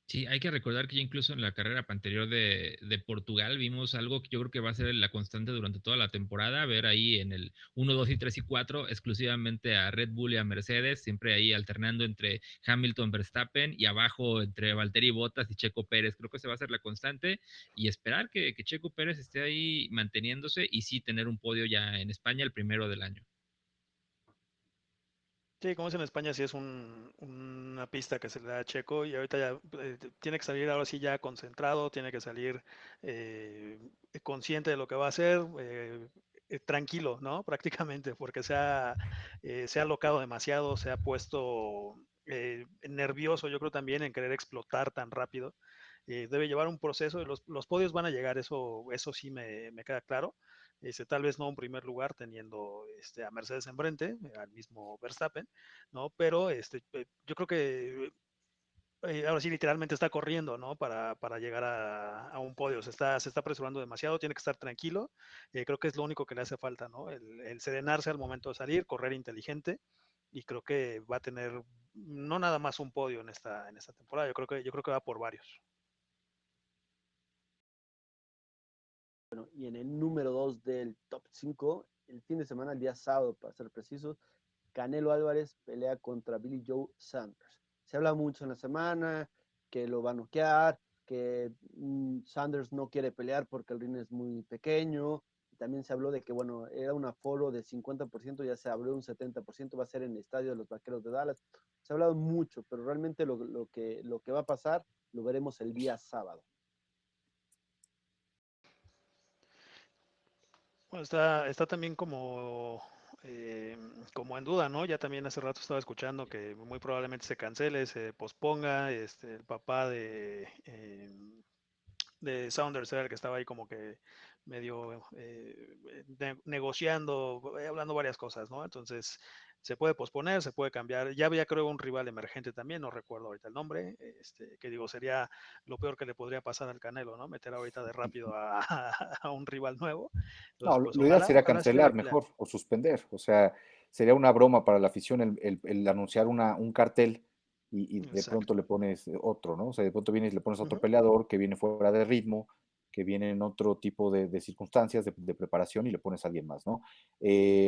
Sí, hay que recordar que ya incluso en la carrera anterior de Portugal vimos algo que yo creo que va a ser la constante durante toda la temporada, ver ahí en el 1, 2 y 3 y 4 exclusivamente a Red Bull y a Mercedes, siempre ahí alternando entre Hamilton, Verstappen y abajo entre Valtteri Bottas y Checo Pérez. Creo que esa va a ser la constante y esperar que Checo Pérez esté ahí manteniéndose y sí tener un podio ya en España el primero del año.
Sí, como es en España, sí es una pista que se le da a Checo y ahorita ya tiene que salir ahora sí ya concentrado, tiene que salir eh, consciente de lo que va a hacer, tranquilo, ¿no? Prácticamente, porque se ha alocado demasiado, se ha puesto nervioso, yo creo también en querer explotar tan rápido. Debe llevar un proceso, los podios van a llegar, eso sí me queda claro. Tal vez no un primer lugar teniendo a Mercedes enfrente, al mismo Verstappen, ¿no? Pero yo creo que ahora sí literalmente está corriendo, ¿no? Para llegar a un podio, se está apresurando demasiado, tiene que estar tranquilo, creo que es lo único que le hace falta, ¿no? El serenarse al momento de salir, correr inteligente, y creo que va a tener no nada más un podio en esta temporada, yo creo que va por varios.
Bueno, y en el número 2 del top 5, el fin de semana, el día sábado, para ser precisos, Canelo Álvarez pelea contra Billy Joe Sanders. Se habla mucho en la semana que lo va a noquear, que Sanders no quiere pelear porque el ring es muy pequeño. También se habló de que, bueno, era un aforo de 50%, ya se abrió un 70%, va a ser en el estadio de los Vaqueros de Dallas. Se ha hablado mucho, pero realmente lo que va a pasar lo veremos el día sábado.
Bueno, está también como en duda, ¿no? Ya también hace rato estaba escuchando que muy probablemente se cancele, se posponga. El papá de Saunders era el que estaba ahí como que medio negociando, hablando varias cosas, ¿no? Entonces, se puede posponer, se puede cambiar. Ya había, creo, un rival emergente también, no recuerdo ahorita el nombre, que digo, sería lo peor que le podría pasar al Canelo, ¿no? Meter ahorita de rápido a un rival nuevo.
No,
Entonces, pues
lo ideal sería
ojalá sí le dé
cancelar
pelea.
mejor o suspender. O sea, sería una broma para la afición el anunciar un cartel y de pronto
Exacto.
le pones otro, ¿no? O sea, de pronto vienes y le pones a otro
Ujú.
peleador que viene fuera de ritmo, que viene en otro tipo de circunstancias, de preparación y le pones a alguien más, ¿no?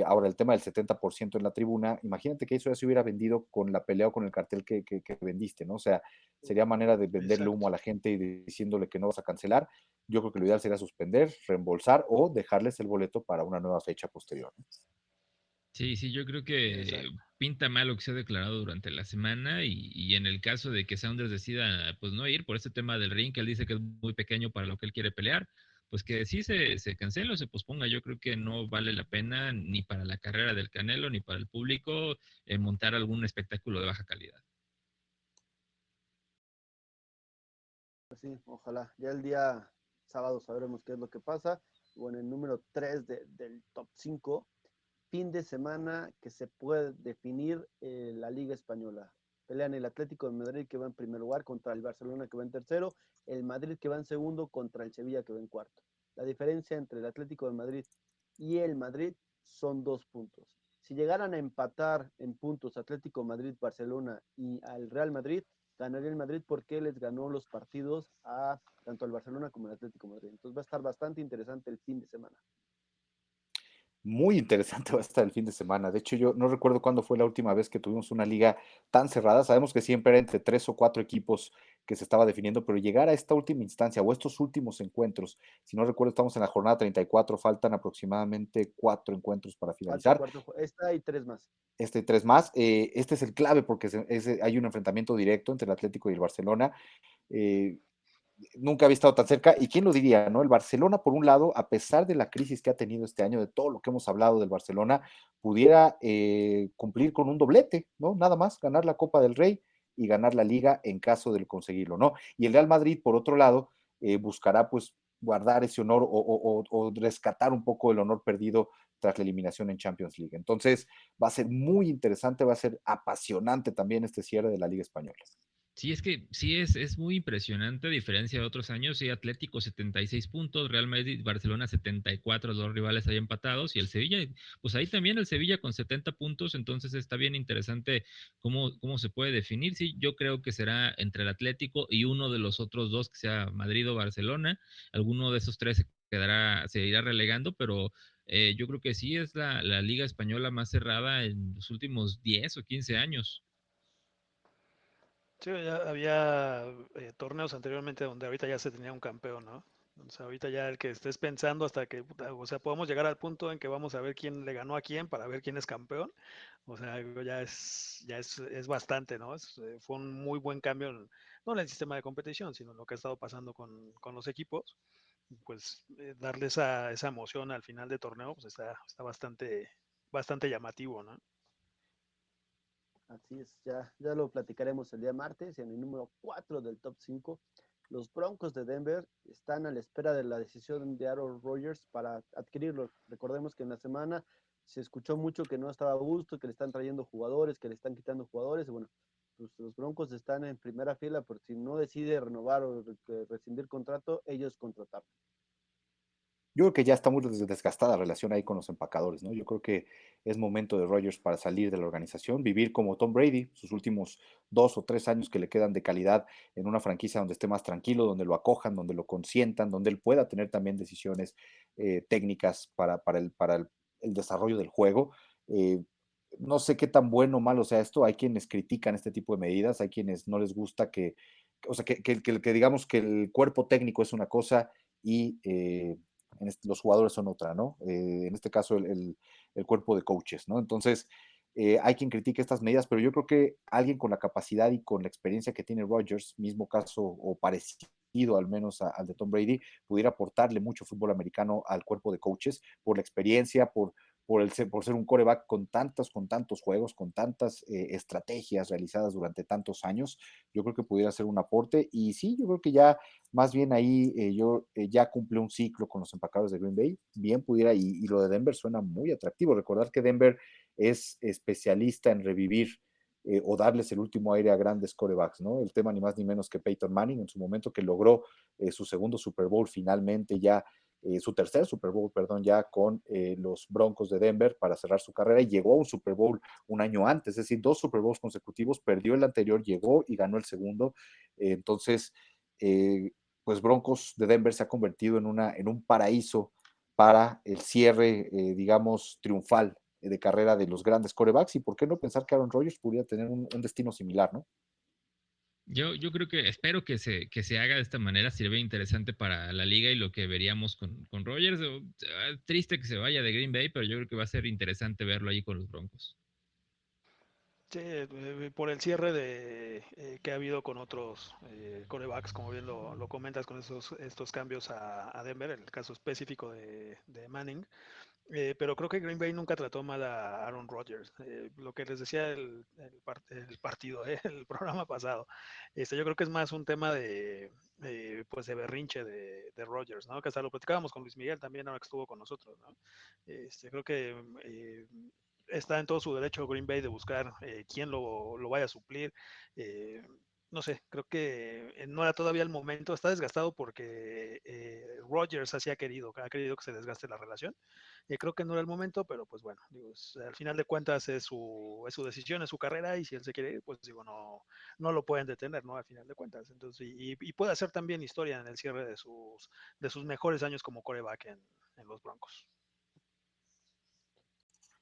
Ahora, el tema del 70% en la tribuna, imagínate que eso ya se hubiera vendido con la pelea o con el cartel que vendiste, ¿no? O sea, sería manera de venderle humo
Exacto.
a la gente y diciéndole que no vas a cancelar. Yo creo que lo ideal sería suspender, reembolsar o dejarles el boleto para una nueva fecha posterior, ¿no?
Sí, sí, yo creo que
Exacto.
pinta mal lo que se ha declarado durante la semana y en el caso de que Saunders decida pues no ir por este tema del ring, que él dice que es muy pequeño para lo que él quiere pelear, pues que sí se cancele o se posponga. Yo creo que no vale la pena ni para la carrera del Canelo ni para el público montar algún espectáculo de baja calidad.
Pues sí, ojalá. Ya el día sábado sabremos qué es lo que pasa. Bueno, el número 3 del top 5, fin de semana que se puede definir la Liga Española. Pelean el Atlético de Madrid que va en primer lugar contra el Barcelona que va en tercero, el Madrid que va en segundo contra el Sevilla que va en cuarto. La diferencia entre el Atlético de Madrid y el Madrid son 2 puntos. Si llegaran a empatar en puntos Atlético Madrid, Barcelona y al Real Madrid, ganaría el Madrid porque les ganó los partidos a tanto al Barcelona como al Atlético Madrid. Entonces va a estar bastante interesante el fin de semana.
Muy interesante va a estar el fin de semana. De hecho, yo no recuerdo cuándo fue la última vez que tuvimos una liga tan cerrada. Sabemos que siempre era entre 3 o 4 equipos que se estaba definiendo, pero llegar a esta última instancia o estos últimos encuentros, si no recuerdo, estamos en la jornada 34, faltan aproximadamente 4 encuentros para
Falta el
finalizar.
cuarto, esta y 3 más.
Este 3 más. Este es el clave porque hay un enfrentamiento directo entre el Atlético y el Barcelona. Eh, Nunca había estado tan cerca. ¿Y quién lo diría, no? El Barcelona, por un lado, a pesar de la crisis que ha tenido este año, de todo lo que hemos hablado del Barcelona, pudiera cumplir con un doblete, ¿no? Nada más, ganar la Copa del Rey y ganar la Liga en caso de conseguirlo, ¿no? Y el Real Madrid, por otro lado, buscará pues guardar ese honor o rescatar un poco el honor perdido tras la eliminación en Champions League. Entonces, va a ser muy interesante, va a ser apasionante también este cierre de la Liga Española.
Sí, es que sí es muy impresionante a diferencia de otros años. Sí, Atlético 76 puntos, Real Madrid y Barcelona 74, los rivales ahí empatados, y el Sevilla, pues ahí también el Sevilla con 70 puntos, entonces está bien interesante cómo se puede definir. Sí, yo creo que será entre el Atlético y uno de los otros dos, que sea Madrid o Barcelona. Alguno de esos tres se irá relegando, pero yo creo que sí es la liga española más cerrada en los últimos 10 o 15 años.
Sí, ya había torneos anteriormente donde ahorita ya se tenía un campeón, ¿no? O sea, ahorita ya el que estés pensando hasta que, puta, o sea, podemos llegar al punto en que vamos a ver quién le ganó a quién para ver quién es campeón. O sea, es bastante, ¿no? Fue un muy buen cambio, no en el sistema de competición, sino en lo que ha estado pasando con los equipos. Pues darle esa emoción al final de torneo, pues está bastante llamativo, ¿no?
Así es, ya lo platicaremos el día martes. En el número 4 del top 5, los Broncos de Denver están a la espera de la decisión de Aaron Rodgers para adquirirlo. Recordemos que en la semana se escuchó mucho que no estaba a gusto, que le están trayendo jugadores, que le están quitando jugadores. Bueno, pues los Broncos están en primera fila, por si no decide renovar o rescindir contrato, ellos contratarlo.
Yo creo que ya está muy desgastada la relación ahí con los empacadores, ¿no? Yo creo que es momento de Rodgers para salir de la organización, vivir como Tom Brady, sus últimos 2 o 3 años que le quedan de calidad en una franquicia donde esté más tranquilo, donde lo acojan, donde lo consientan, donde él pueda tener también decisiones técnicas para el desarrollo del juego. Eh, no sé qué tan bueno o malo sea esto. Hay quienes critican este tipo de medidas, hay quienes no les gusta o sea, que digamos que el cuerpo técnico es una cosa y los jugadores son otra, ¿no? En este caso, el cuerpo de coaches, ¿no? Entonces, hay quien critique estas medidas, pero yo creo que alguien con la capacidad y con la experiencia que tiene Rodgers, mismo caso o parecido al menos al de Tom Brady, pudiera aportarle mucho fútbol americano al cuerpo de coaches por la experiencia, por ser un quarterback con tantos juegos, con tantas estrategias realizadas durante tantos años. Yo creo que pudiera ser un aporte. Y sí, yo creo que ya más bien ahí ya cumple un ciclo con los empacadores de Green Bay, bien pudiera, y lo de Denver suena muy atractivo. Recordar que Denver es especialista en revivir o darles el último aire a grandes corebacks, ¿no? El tema ni más ni menos que Peyton Manning en su momento, que logró su segundo Super Bowl finalmente ya, su tercer Super Bowl, perdón, ya con los Broncos de Denver para cerrar su carrera, y llegó a un Super Bowl un año antes, es decir, 2 Super Bowls consecutivos, perdió el anterior, llegó y ganó el segundo. Entonces, eh, pues Broncos de Denver se ha convertido en un paraíso para el cierre, digamos, triunfal de carrera de los grandes corebacks. Y por qué no pensar que Aaron Rodgers podría tener un destino similar, ¿no?
Yo creo que espero que se haga de esta manera, sirve interesante para la liga y lo que veríamos con Rodgers. Triste que se vaya de Green Bay, pero yo creo que va a ser interesante verlo ahí con los Broncos.
Sí, por el cierre que ha habido con otros corebacks, como bien lo comentas, con estos cambios a Denver, en el caso específico de Manning. Pero creo que Green Bay nunca trató mal a Aaron Rodgers. Lo que les decía el partido, el programa pasado. Yo creo que es más un tema pues de berrinche de Rodgers, ¿no? Que hasta lo platicábamos con Luis Miguel también, ahora que estuvo con nosotros, ¿no? Creo que está en todo su derecho Green Bay de buscar quién lo vaya a suplir. Eh, no sé, creo que no era todavía el momento, está desgastado porque Rodgers ha querido que se desgaste la relación. Creo que no era el momento, pero pues bueno, digo, al final de cuentas es su decisión, es su carrera, y si él se quiere ir, pues digo, no lo pueden detener, ¿no? Al final de cuentas. Entonces, y puede hacer también historia en el cierre de sus mejores años como coreback en los Broncos.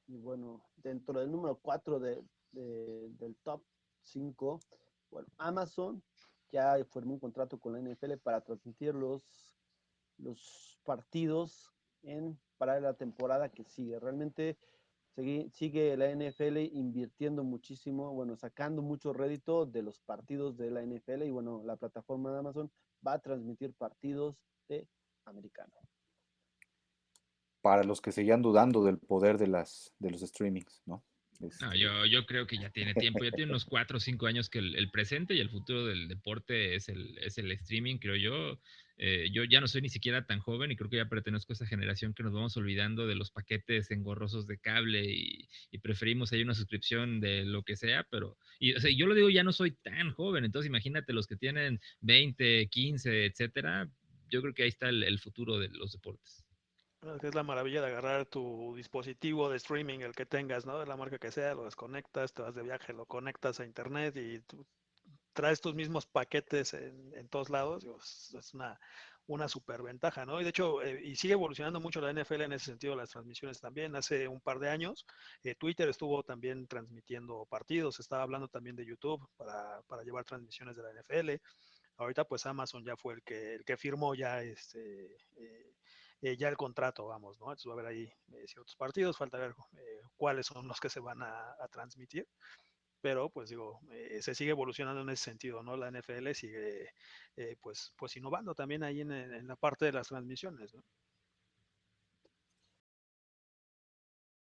Y bueno, dentro del número 4 del top 5, bueno, Amazon ya formó un contrato con la NFL para transmitir los partidos para la temporada que sigue. Realmente sigue la NFL invirtiendo muchísimo, bueno, sacando mucho rédito de los partidos de la NFL, y bueno, la plataforma de Amazon va a transmitir partidos de americano.
Para los que seguían dudando del poder de los streamings, ¿no?
No,
Este,
yo creo que ya tiene tiempo, ya tiene unos 4 o 5 años que el presente y el futuro del deporte es el streaming, creo yo. Yo ya no soy ni siquiera tan joven y creo que ya pertenezco a esa generación que nos vamos olvidando de los paquetes engorrosos de cable y preferimos ahí una suscripción de lo que sea, pero o sea, yo lo digo, ya no soy tan joven, entonces imagínate los que tienen 20, 15, etcétera. Yo creo que ahí está el futuro de los deportes.
Que es la maravilla de agarrar tu dispositivo de streaming, el que tengas, ¿no? De la marca que sea, lo desconectas, te vas de viaje, lo conectas a internet y tú traes tus mismos paquetes en todos lados. Digo, es una super ventaja, ¿no? Y de hecho, y sigue evolucionando mucho la NFL en ese sentido, las transmisiones también. Hace un par de años, Twitter estuvo también transmitiendo partidos, estaba hablando también de YouTube para llevar transmisiones de la NFL. Ahorita pues Amazon ya fue el que firmó ya ya el contrato, vamos, ¿no? Entonces va a haber ahí ciertos partidos, falta ver cuáles son los que se van a transmitir, pero pues digo, se sigue evolucionando en ese sentido, ¿no? La NFL sigue pues innovando también ahí en la parte de las transmisiones, ¿no?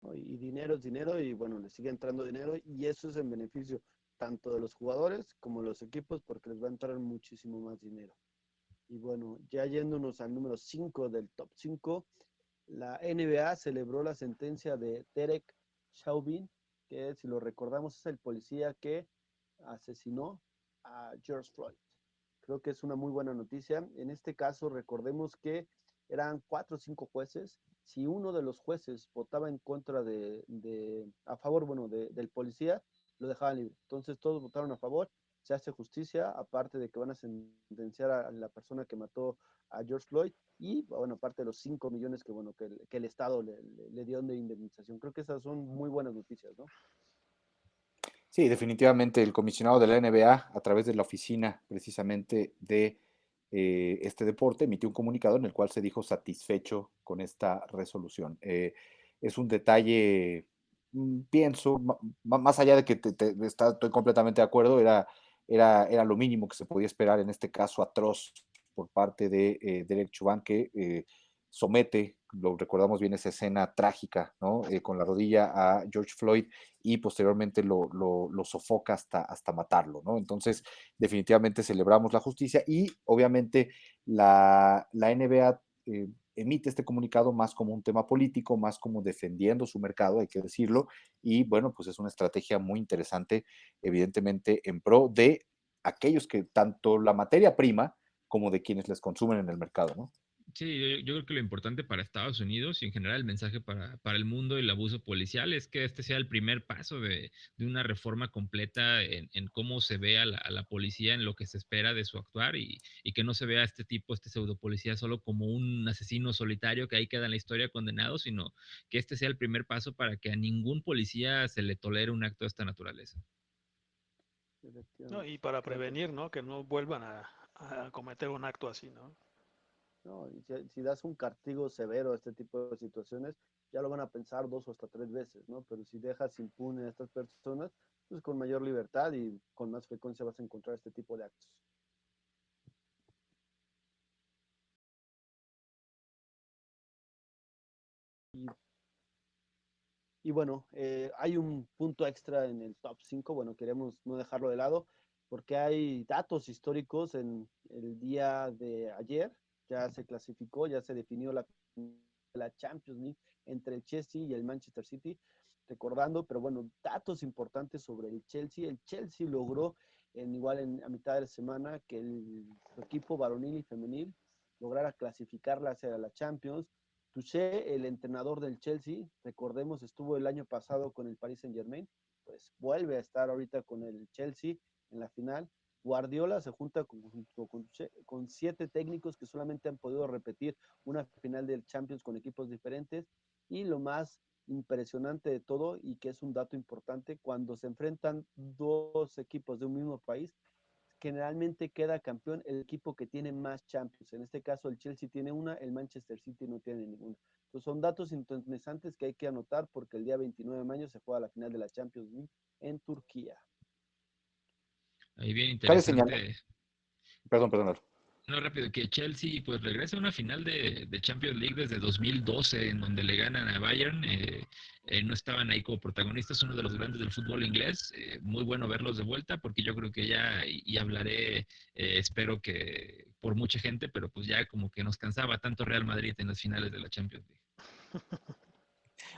¿no? Y dinero es dinero y bueno, le sigue entrando dinero y eso es en beneficio tanto de los jugadores como de los equipos porque les va a entrar muchísimo más dinero. Y bueno, ya yéndonos al número 5 del top 5, la NBA celebró la sentencia de Derek Chauvin, que si lo recordamos es el policía que asesinó a George Floyd. Creo que es una muy buena noticia. En este caso, recordemos que eran 4 o 5 jueces. Si uno de los jueces votaba en contra a favor, bueno, del policía, lo dejaban libre. Entonces todos votaron a favor, se hace justicia, aparte de que van a sentenciar a la persona que mató a George Floyd y, bueno, aparte de los 5 millones que, bueno, que el Estado le dio de indemnización. Creo que esas son muy buenas noticias, ¿no?
Sí, definitivamente el comisionado de la NBA, a través de la oficina precisamente de este deporte, emitió un comunicado en el cual se dijo satisfecho con esta resolución. Es un detalle, pienso, más allá de que estoy completamente de acuerdo, era lo mínimo que se podía esperar en este caso atroz por parte de Derek Chauvin, que somete, lo recordamos bien, esa escena trágica, ¿no? Con la rodilla a George Floyd y posteriormente lo sofoca hasta matarlo, ¿no? Entonces, definitivamente celebramos la justicia y obviamente la NBA emite este comunicado más como un tema político, más como defendiendo su mercado, hay que decirlo, y bueno, pues es una estrategia muy interesante, evidentemente, en pro de aquellos que tanto la materia prima como de quienes les consumen en el mercado, ¿no?
Sí, yo creo que lo importante para Estados Unidos y en general el mensaje para el mundo y el abuso policial es que este sea el primer paso de una reforma completa en cómo se ve a la policía, en lo que se espera de su actuar y que no se vea a este tipo, este pseudo policía solo como un asesino solitario que ahí queda en la historia condenado, sino que este sea el primer paso para que a ningún policía se le tolere un acto de esta naturaleza.
¿No?
Efectivamente.
Y para
Creo que
prevenir, ¿no? Que no vuelvan a cometer un acto así, ¿no?
no, y si das un castigo severo a este tipo de situaciones, ya lo van a pensar 2 o hasta 3 veces, ¿no? Pero si dejas impune a estas personas, pues con mayor libertad y con más frecuencia vas a encontrar este tipo de actos. Y, y bueno, hay un punto extra en el top 5. Bueno, queremos no dejarlo de lado, porque hay datos históricos en el día de ayer, ya se clasificó, ya se definió la Champions League entre el Chelsea y el Manchester City, recordando, pero bueno, datos importantes sobre el Chelsea. El Chelsea logró a mitad de la semana que su equipo varonil y femenil lograra clasificarla hacia la Champions. Touché, el entrenador del Chelsea, recordemos, estuvo el año pasado con el Paris Saint-Germain, pues vuelve a estar ahorita con el Chelsea en la final. Guardiola se junta con 7 técnicos que solamente han podido repetir una final del Champions con equipos diferentes. Y lo más impresionante de todo, y que es un dato importante, cuando se enfrentan 2 equipos de un mismo país, generalmente queda campeón el equipo que tiene más Champions. En este caso, el Chelsea tiene una, el Manchester City no tiene ninguna. Entonces, son datos interesantes que hay que anotar porque el día 29 de mayo se juega la final de la Champions League en Turquía.
Ahí bien
Cabe señalar,
interesante.
perdón, perdón.
No, rápido, que Chelsea pues regresa a una final de Champions League desde 2012, en donde le ganan a Bayern. No estaban ahí como protagonistas, uno de los grandes del fútbol inglés. Muy bueno verlos de vuelta, porque yo creo que ya, y hablaré, espero que por mucha gente, pero pues ya como que nos cansaba tanto Real Madrid en las finales de la Champions League.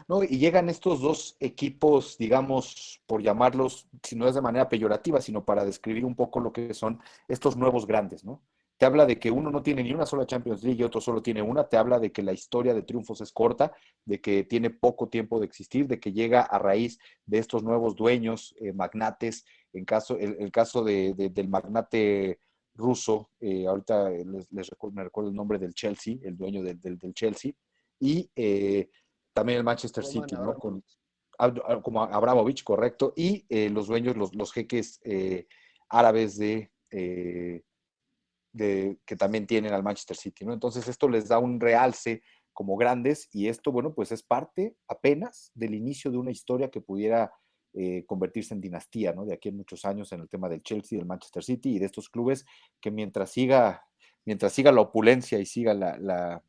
¿No? Y llegan estos dos equipos, digamos, por llamarlos, si no es de manera peyorativa, sino para describir un poco lo que son estos nuevos grandes, ¿no? Te habla de que uno no tiene ni una sola Champions League y otro solo tiene una, te habla de que la historia de triunfos es corta, de que tiene poco tiempo de existir, de que llega a raíz de estos nuevos dueños, magnates, el caso del magnate ruso, ahorita me recuerdo el nombre del Chelsea, el dueño del Chelsea, y también el Manchester
Roman
City, ¿no?
Abramovich.
Como Abramovich, correcto, y los dueños, los jeques árabes que también tienen al Manchester City, ¿no? Entonces esto les da un realce como grandes y esto, bueno, pues es parte apenas del inicio de una historia que pudiera convertirse en dinastía, ¿no? De aquí en muchos años en el tema del Chelsea, del Manchester City y de estos clubes que mientras siga la opulencia y siga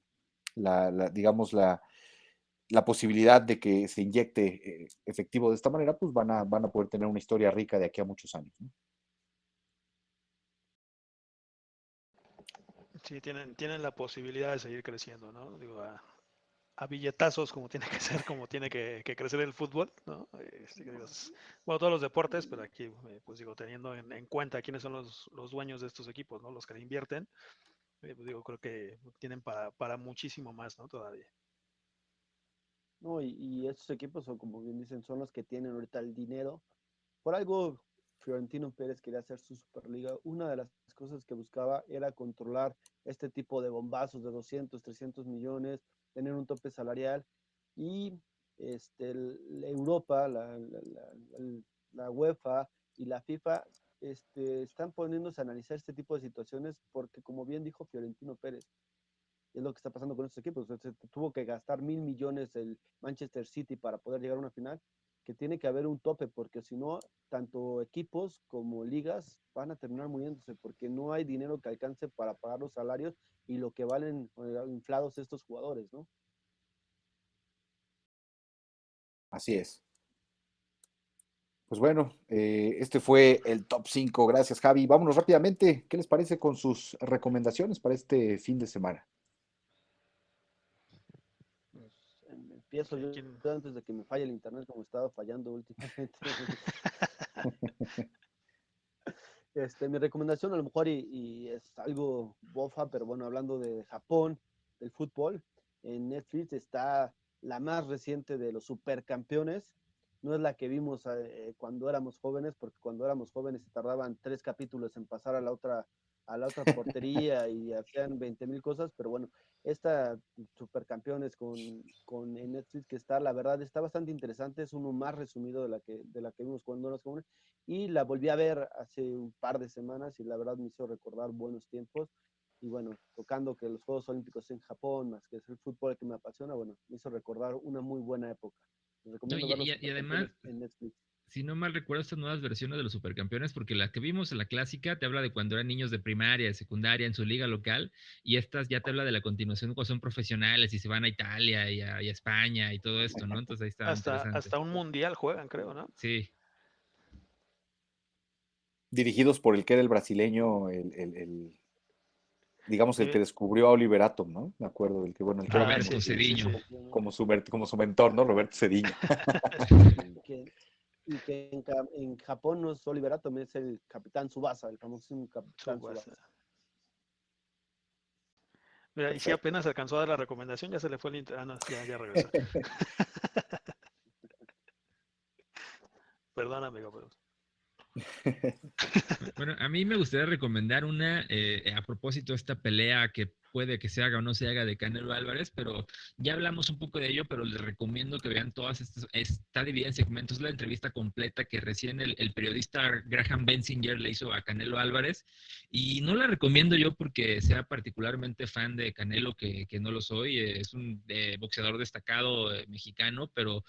digamos, la posibilidad de que se inyecte efectivo de esta manera, pues van a poder tener una historia rica de aquí a muchos años, ¿no?
Sí, tienen la posibilidad de seguir creciendo, ¿no? Digo, a billetazos como tiene que ser, como tiene que crecer el fútbol, ¿no? Sí, digo, bueno, todos los deportes, pero aquí, pues digo, teniendo en cuenta quiénes son los dueños de estos equipos, ¿no? Los que le invierten, pues digo, creo que tienen para muchísimo más, ¿no? Todavía.
No, y estos equipos son, como bien dicen, son los que tienen ahorita el dinero. Por algo, Florentino Pérez quería hacer su Superliga. Una de las cosas que buscaba era controlar este tipo de bombazos de 200, 300 millones, tener un tope salarial. Y Europa, la UEFA y la FIFA están poniéndose a analizar este tipo de situaciones porque, como bien dijo Florentino Pérez, es lo que está pasando con estos equipos. Se tuvo que gastar 1.000 millones el Manchester City para poder llegar a una final, que tiene que haber un tope, porque si no, tanto equipos como ligas van a terminar muriéndose, porque no hay dinero que alcance para pagar los salarios y lo que valen inflados estos jugadores, ¿no?
Así es. Pues bueno, este fue el top 5. Gracias, Javi. Vámonos rápidamente. ¿Qué les parece con sus recomendaciones para este fin de semana?
Pues, empiezo yo
¿Quién?
antes de que me falle el internet como estaba fallando últimamente. Mi recomendación a lo mejor y es algo bofa, pero bueno, hablando de Japón, del fútbol, en Netflix está la más reciente de los supercampeones. No es la que vimos cuando éramos jóvenes, porque cuando éramos jóvenes se tardaban 3 capítulos en pasar a la otra portería y hacían 20,000 cosas, pero bueno, esta supercampeones en Netflix que está, la verdad, está bastante interesante, es uno más resumido de la que vimos cuando éramos jóvenes y la volví a ver hace un par de semanas y la verdad me hizo recordar buenos tiempos. Y bueno, tocando que los Juegos Olímpicos en Japón, más que es el fútbol que me apasiona, bueno, me hizo recordar una muy buena época. Les
No,
recomiendo ver los
y además,
supercampeones en Netflix.
si no mal recuerdo, estas nuevas versiones de los supercampeones, porque la que vimos en la clásica te habla de cuando eran niños de primaria, de secundaria, en su liga local, y estas ya te habla de la continuación cuando son profesionales y se van a Italia y a España y todo esto, ¿no? Entonces ahí está interesante.
Hasta un mundial juegan, creo, ¿no?
Sí.
Dirigidos por el que era el brasileño, digamos, el que
Eh,
descubrió a Oliver Atom, ¿no? Me acuerdo, el que, bueno, el que era
sí,
Roberto
sí, sí,
Cediño.
sí.
como su mentor, ¿no? Roberto Cediño.
Que, y que en Japón no es Oliver Atom, es el Capitán Tsubasa, el famoso Capitán Tsubasa.
Mira, y si
Perfecto.
apenas alcanzó a dar la recomendación, ya se le fue el internet. Ah, no, ya regresó. Perdón, amigo, pero
Bueno, a mí me gustaría recomendar una, a propósito de esta pelea que puede que se haga o no se haga de Canelo Álvarez, pero ya hablamos un poco de ello, pero les recomiendo que vean todas estas, está dividida en segmentos, la entrevista completa que recién el periodista Graham Bensinger le hizo a Canelo Álvarez, y no la recomiendo yo porque sea particularmente fan de Canelo, que no lo soy, es un boxeador destacado mexicano, pero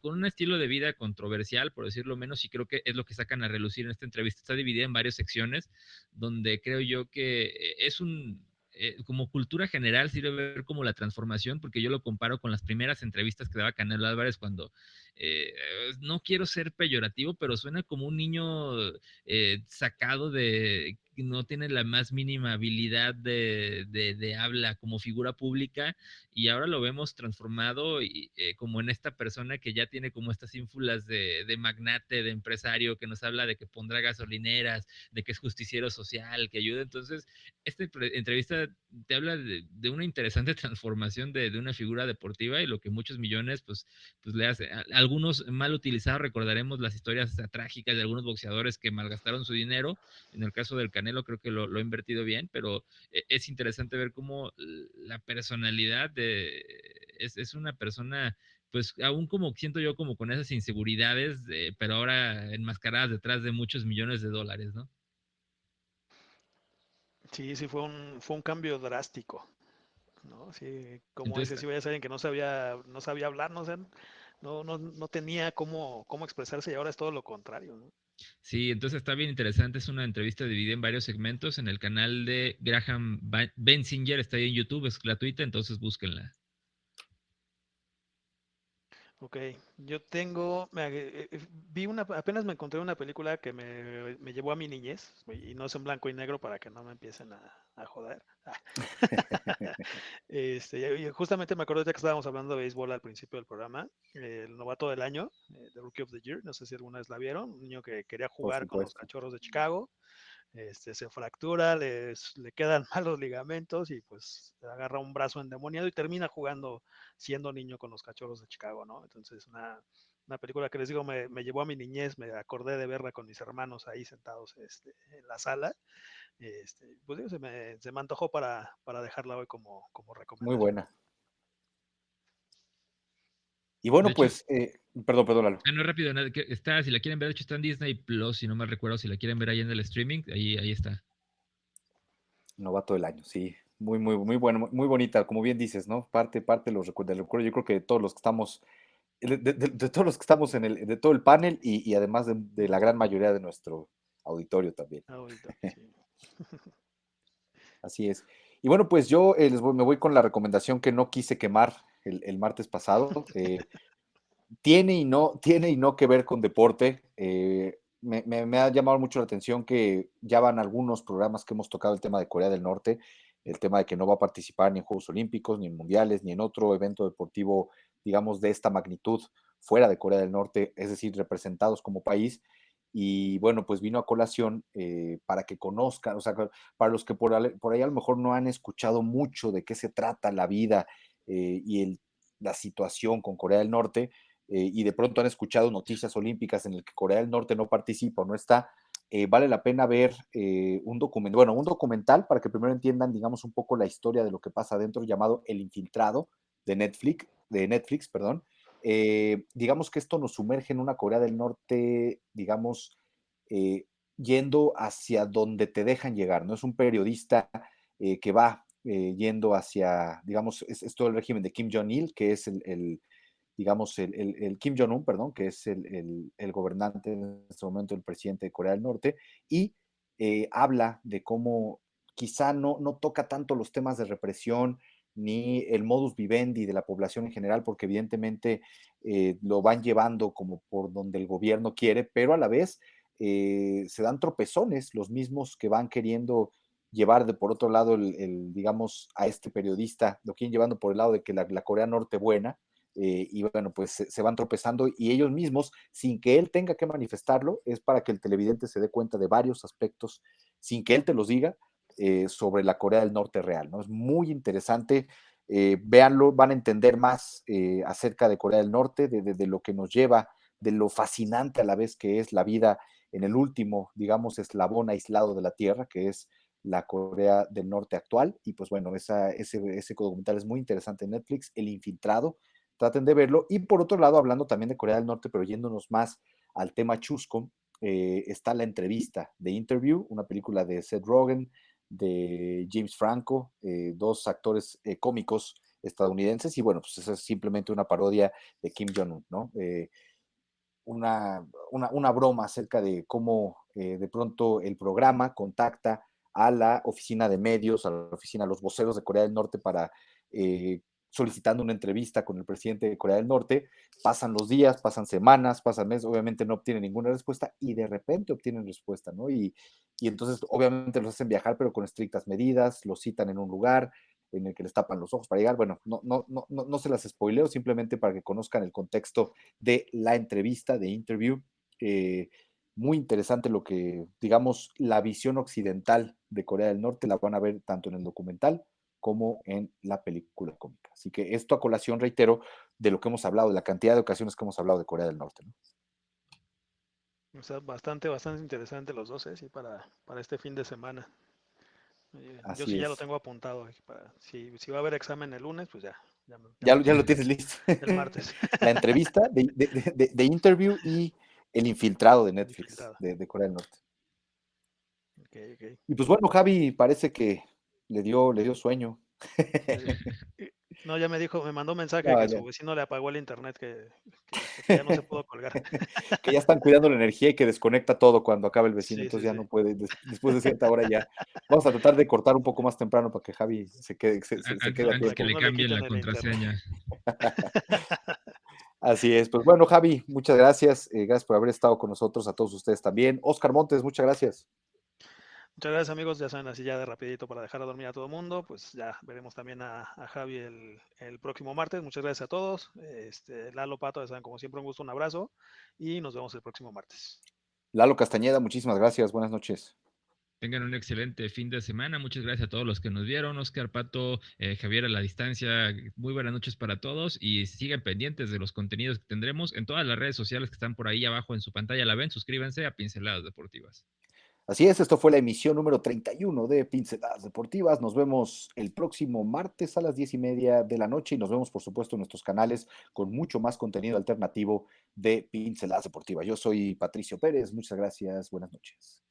con un estilo de vida controversial, por decirlo menos, y creo que es lo que sacan a relucir en esta entrevista. Está dividida en varias secciones, donde creo yo que como cultura general sirve ver como la transformación, porque yo lo comparo con las primeras entrevistas que daba Canelo Álvarez cuando, eh, no quiero ser peyorativo, pero suena como un niño sacado de, no tiene la más mínima habilidad de habla como figura pública, y ahora lo vemos transformado y, como en esta persona que ya tiene como estas ínfulas de magnate, de empresario, que nos habla de que pondrá gasolineras, de que es justiciero social, que ayuda. Entonces, esta entrevista te habla de una interesante transformación de una figura deportiva, y lo que muchos millones pues le hace. Algunos mal utilizados, recordaremos las historias trágicas de algunos boxeadores que malgastaron su dinero. En el caso del Canelo creo que lo ha invertido bien, pero es interesante ver cómo la personalidad es una persona, pues aún como siento yo, como con esas inseguridades, pero ahora enmascaradas detrás de muchos millones de dólares, ¿no?
Sí, sí, fue un cambio drástico, ¿no? Sí, como dices,
Entonces,
si vayas a alguien que no sabía hablar, no sé, no tenía cómo expresarse, y ahora es todo lo contrario, ¿no?
sí, entonces está bien interesante. Es una entrevista dividida en varios segmentos en el canal de Graham Bensinger. Está ahí en YouTube, es gratuita, entonces búsquenla.
Ok, yo tengo, apenas me encontré una película que me llevó a mi niñez, y no es en blanco y negro para que no me empiecen a joder. Y justamente me acuerdo de que estábamos hablando de béisbol al principio del programa, el novato del año, The Rookie of the Year, no sé si alguna vez la vieron, un niño que quería
Por
jugar con los
supuesto.
Cachorros de Chicago, se fractura, le quedan malos ligamentos y pues agarra un brazo endemoniado y termina jugando siendo niño con los Cachorros de Chicago, ¿no? Entonces, una película que les digo me llevó a mi niñez, me acordé de verla con mis hermanos ahí sentados en la sala. Pues digo, se me antojó para dejarla hoy como
Muy
recomendación.
buena. Y
De
bueno,
hecho,
pues, perdón, Lalo.
no es rápido, está, si la quieren ver, de hecho está en Disney Plus, si no mal recuerdo, si la quieren ver ahí en el streaming, ahí está.
Novato del año, sí. Muy bueno, muy bonita, como bien dices, ¿no? Parte de los recuerdos. Yo creo que de todos los que estamos, de todos los que estamos de todo el panel y además de la gran mayoría de nuestro auditorio también.
Ahorita, sí.
Así es. Y bueno, pues yo me voy con la recomendación que no quise quemar el martes pasado. Tiene y no que ver con deporte. Me ha llamado mucho la atención que ya van algunos programas que hemos tocado el tema de Corea del Norte, el tema de que no va a participar ni en Juegos Olímpicos, ni en Mundiales, ni en otro evento deportivo, digamos, de esta magnitud fuera de Corea del Norte, es decir, representados como país. Y bueno, pues vino a colación para que conozcan, o sea, para los que por ahí a lo mejor no han escuchado mucho de qué se trata la vida la situación con Corea del Norte, y de pronto han escuchado noticias olímpicas en el que Corea del Norte no participa o no está, vale la pena ver un documental para que primero entiendan, digamos, un poco la historia de lo que pasa adentro, llamado El Infiltrado de Netflix, perdón. Digamos que esto nos sumerge en una Corea del Norte, digamos, eh, yendo hacia donde te dejan llegar, ¿no? Es un periodista que va yendo hacia, digamos, es todo el régimen de Kim Jong-il, que es digamos, el Kim Jong-un, perdón, que es el gobernante en este momento, el presidente de Corea del Norte, y habla de cómo quizá no toca tanto los temas de represión ni el modus vivendi de la población en general, porque evidentemente lo van llevando como por donde el gobierno quiere, pero a la vez se dan tropezones los mismos que van queriendo llevar de por otro lado digamos, a este periodista, lo quieren llevando por el lado de que la Corea Norte buena, y bueno, pues se van tropezando y ellos mismos, sin que él tenga que manifestarlo, es para que el televidente se dé cuenta de varios aspectos, sin que él te los diga, sobre la Corea del Norte real, ¿no? Es muy interesante, véanlo, van a entender más acerca de Corea del Norte, de lo que nos lleva, de lo fascinante a la vez que es la vida en el último, digamos, eslabón aislado de la Tierra, que es la Corea del Norte actual. Y pues bueno, ese documental es muy interesante en Netflix, El Infiltrado. Traten de verlo. Y por otro lado, hablando también de Corea del Norte, pero yéndonos más al tema chusco, está La Entrevista, de Interview, una película de Seth Rogen, de James Franco, dos actores cómicos estadounidenses, y bueno, pues esa es simplemente una parodia de Kim Jong-un, ¿no? Una broma acerca de cómo de pronto el programa contacta a la oficina de medios, a la oficina, a los voceros de Corea del Norte para solicitando una entrevista con el presidente de Corea del Norte. Pasan los días, pasan semanas, pasan meses, obviamente no obtienen ninguna respuesta y de repente obtienen respuesta, ¿no? Y entonces obviamente los hacen viajar, pero con estrictas medidas, los citan en un lugar en el que les tapan los ojos para llegar. Bueno, no se las spoileo, simplemente para que conozcan el contexto de La Entrevista, de Interview. Muy interesante lo que, digamos, la visión occidental de Corea del Norte la van a ver tanto en el documental como en la película cómica. Así que esto a colación, reitero, de lo que hemos hablado, de la cantidad de ocasiones que hemos hablado de Corea del Norte, ¿no?
O sea, bastante interesante los dos, sí, para este fin de semana. Yo sí
Así
ya lo
es.
tengo apuntado. Si va a haber examen el lunes, pues ya
Ya
me
lo
checo
tienes listo.
el martes.
La entrevista de Interview y El Infiltrado de Netflix,
Infiltrado.
de Corea del Norte.
Okay.
Y pues bueno, Javi, parece que le dio sueño.
No, ya me mandó un mensaje
No,
que
ya.
su vecino le apagó el internet, que ya no se pudo colgar.
Que ya están cuidando la energía y que desconecta todo cuando acaba el vecino,
Sí,
entonces
sí,
ya
sí.
no puede, después de cierta hora ya. Vamos a tratar de cortar un poco más temprano para que Javi se quede a
Antes
Para
que
que
tiempo.
le
no le
cambien la
quiten el internet.
contraseña.
Así es, pues bueno, Javi, muchas gracias, gracias por haber estado con nosotros, a todos ustedes también. Oscar Montes, muchas gracias.
Muchas gracias, amigos. Ya saben, así ya de rapidito para dejar a dormir a todo el mundo. Pues ya veremos también a Javi el próximo martes. Muchas gracias a todos. Lalo, Pato, ya saben, como siempre, un gusto, un abrazo y nos vemos el próximo martes.
Lalo Castañeda, muchísimas gracias, buenas noches.
Tengan un excelente fin de semana. Muchas gracias a todos los que nos vieron. Oscar, Pato, Javier a la distancia. Muy buenas noches para todos y sigan pendientes de los contenidos que tendremos en todas las redes sociales que están por ahí abajo en su pantalla. La ven, suscríbanse a Pinceladas Deportivas.
Así es, esto fue la emisión número 31 de Pinceladas Deportivas. Nos vemos el próximo martes a las 10:30 de la noche y nos vemos, por supuesto, en nuestros canales con mucho más contenido alternativo de Pinceladas Deportivas. Yo soy Patricio Pérez, muchas gracias, buenas noches.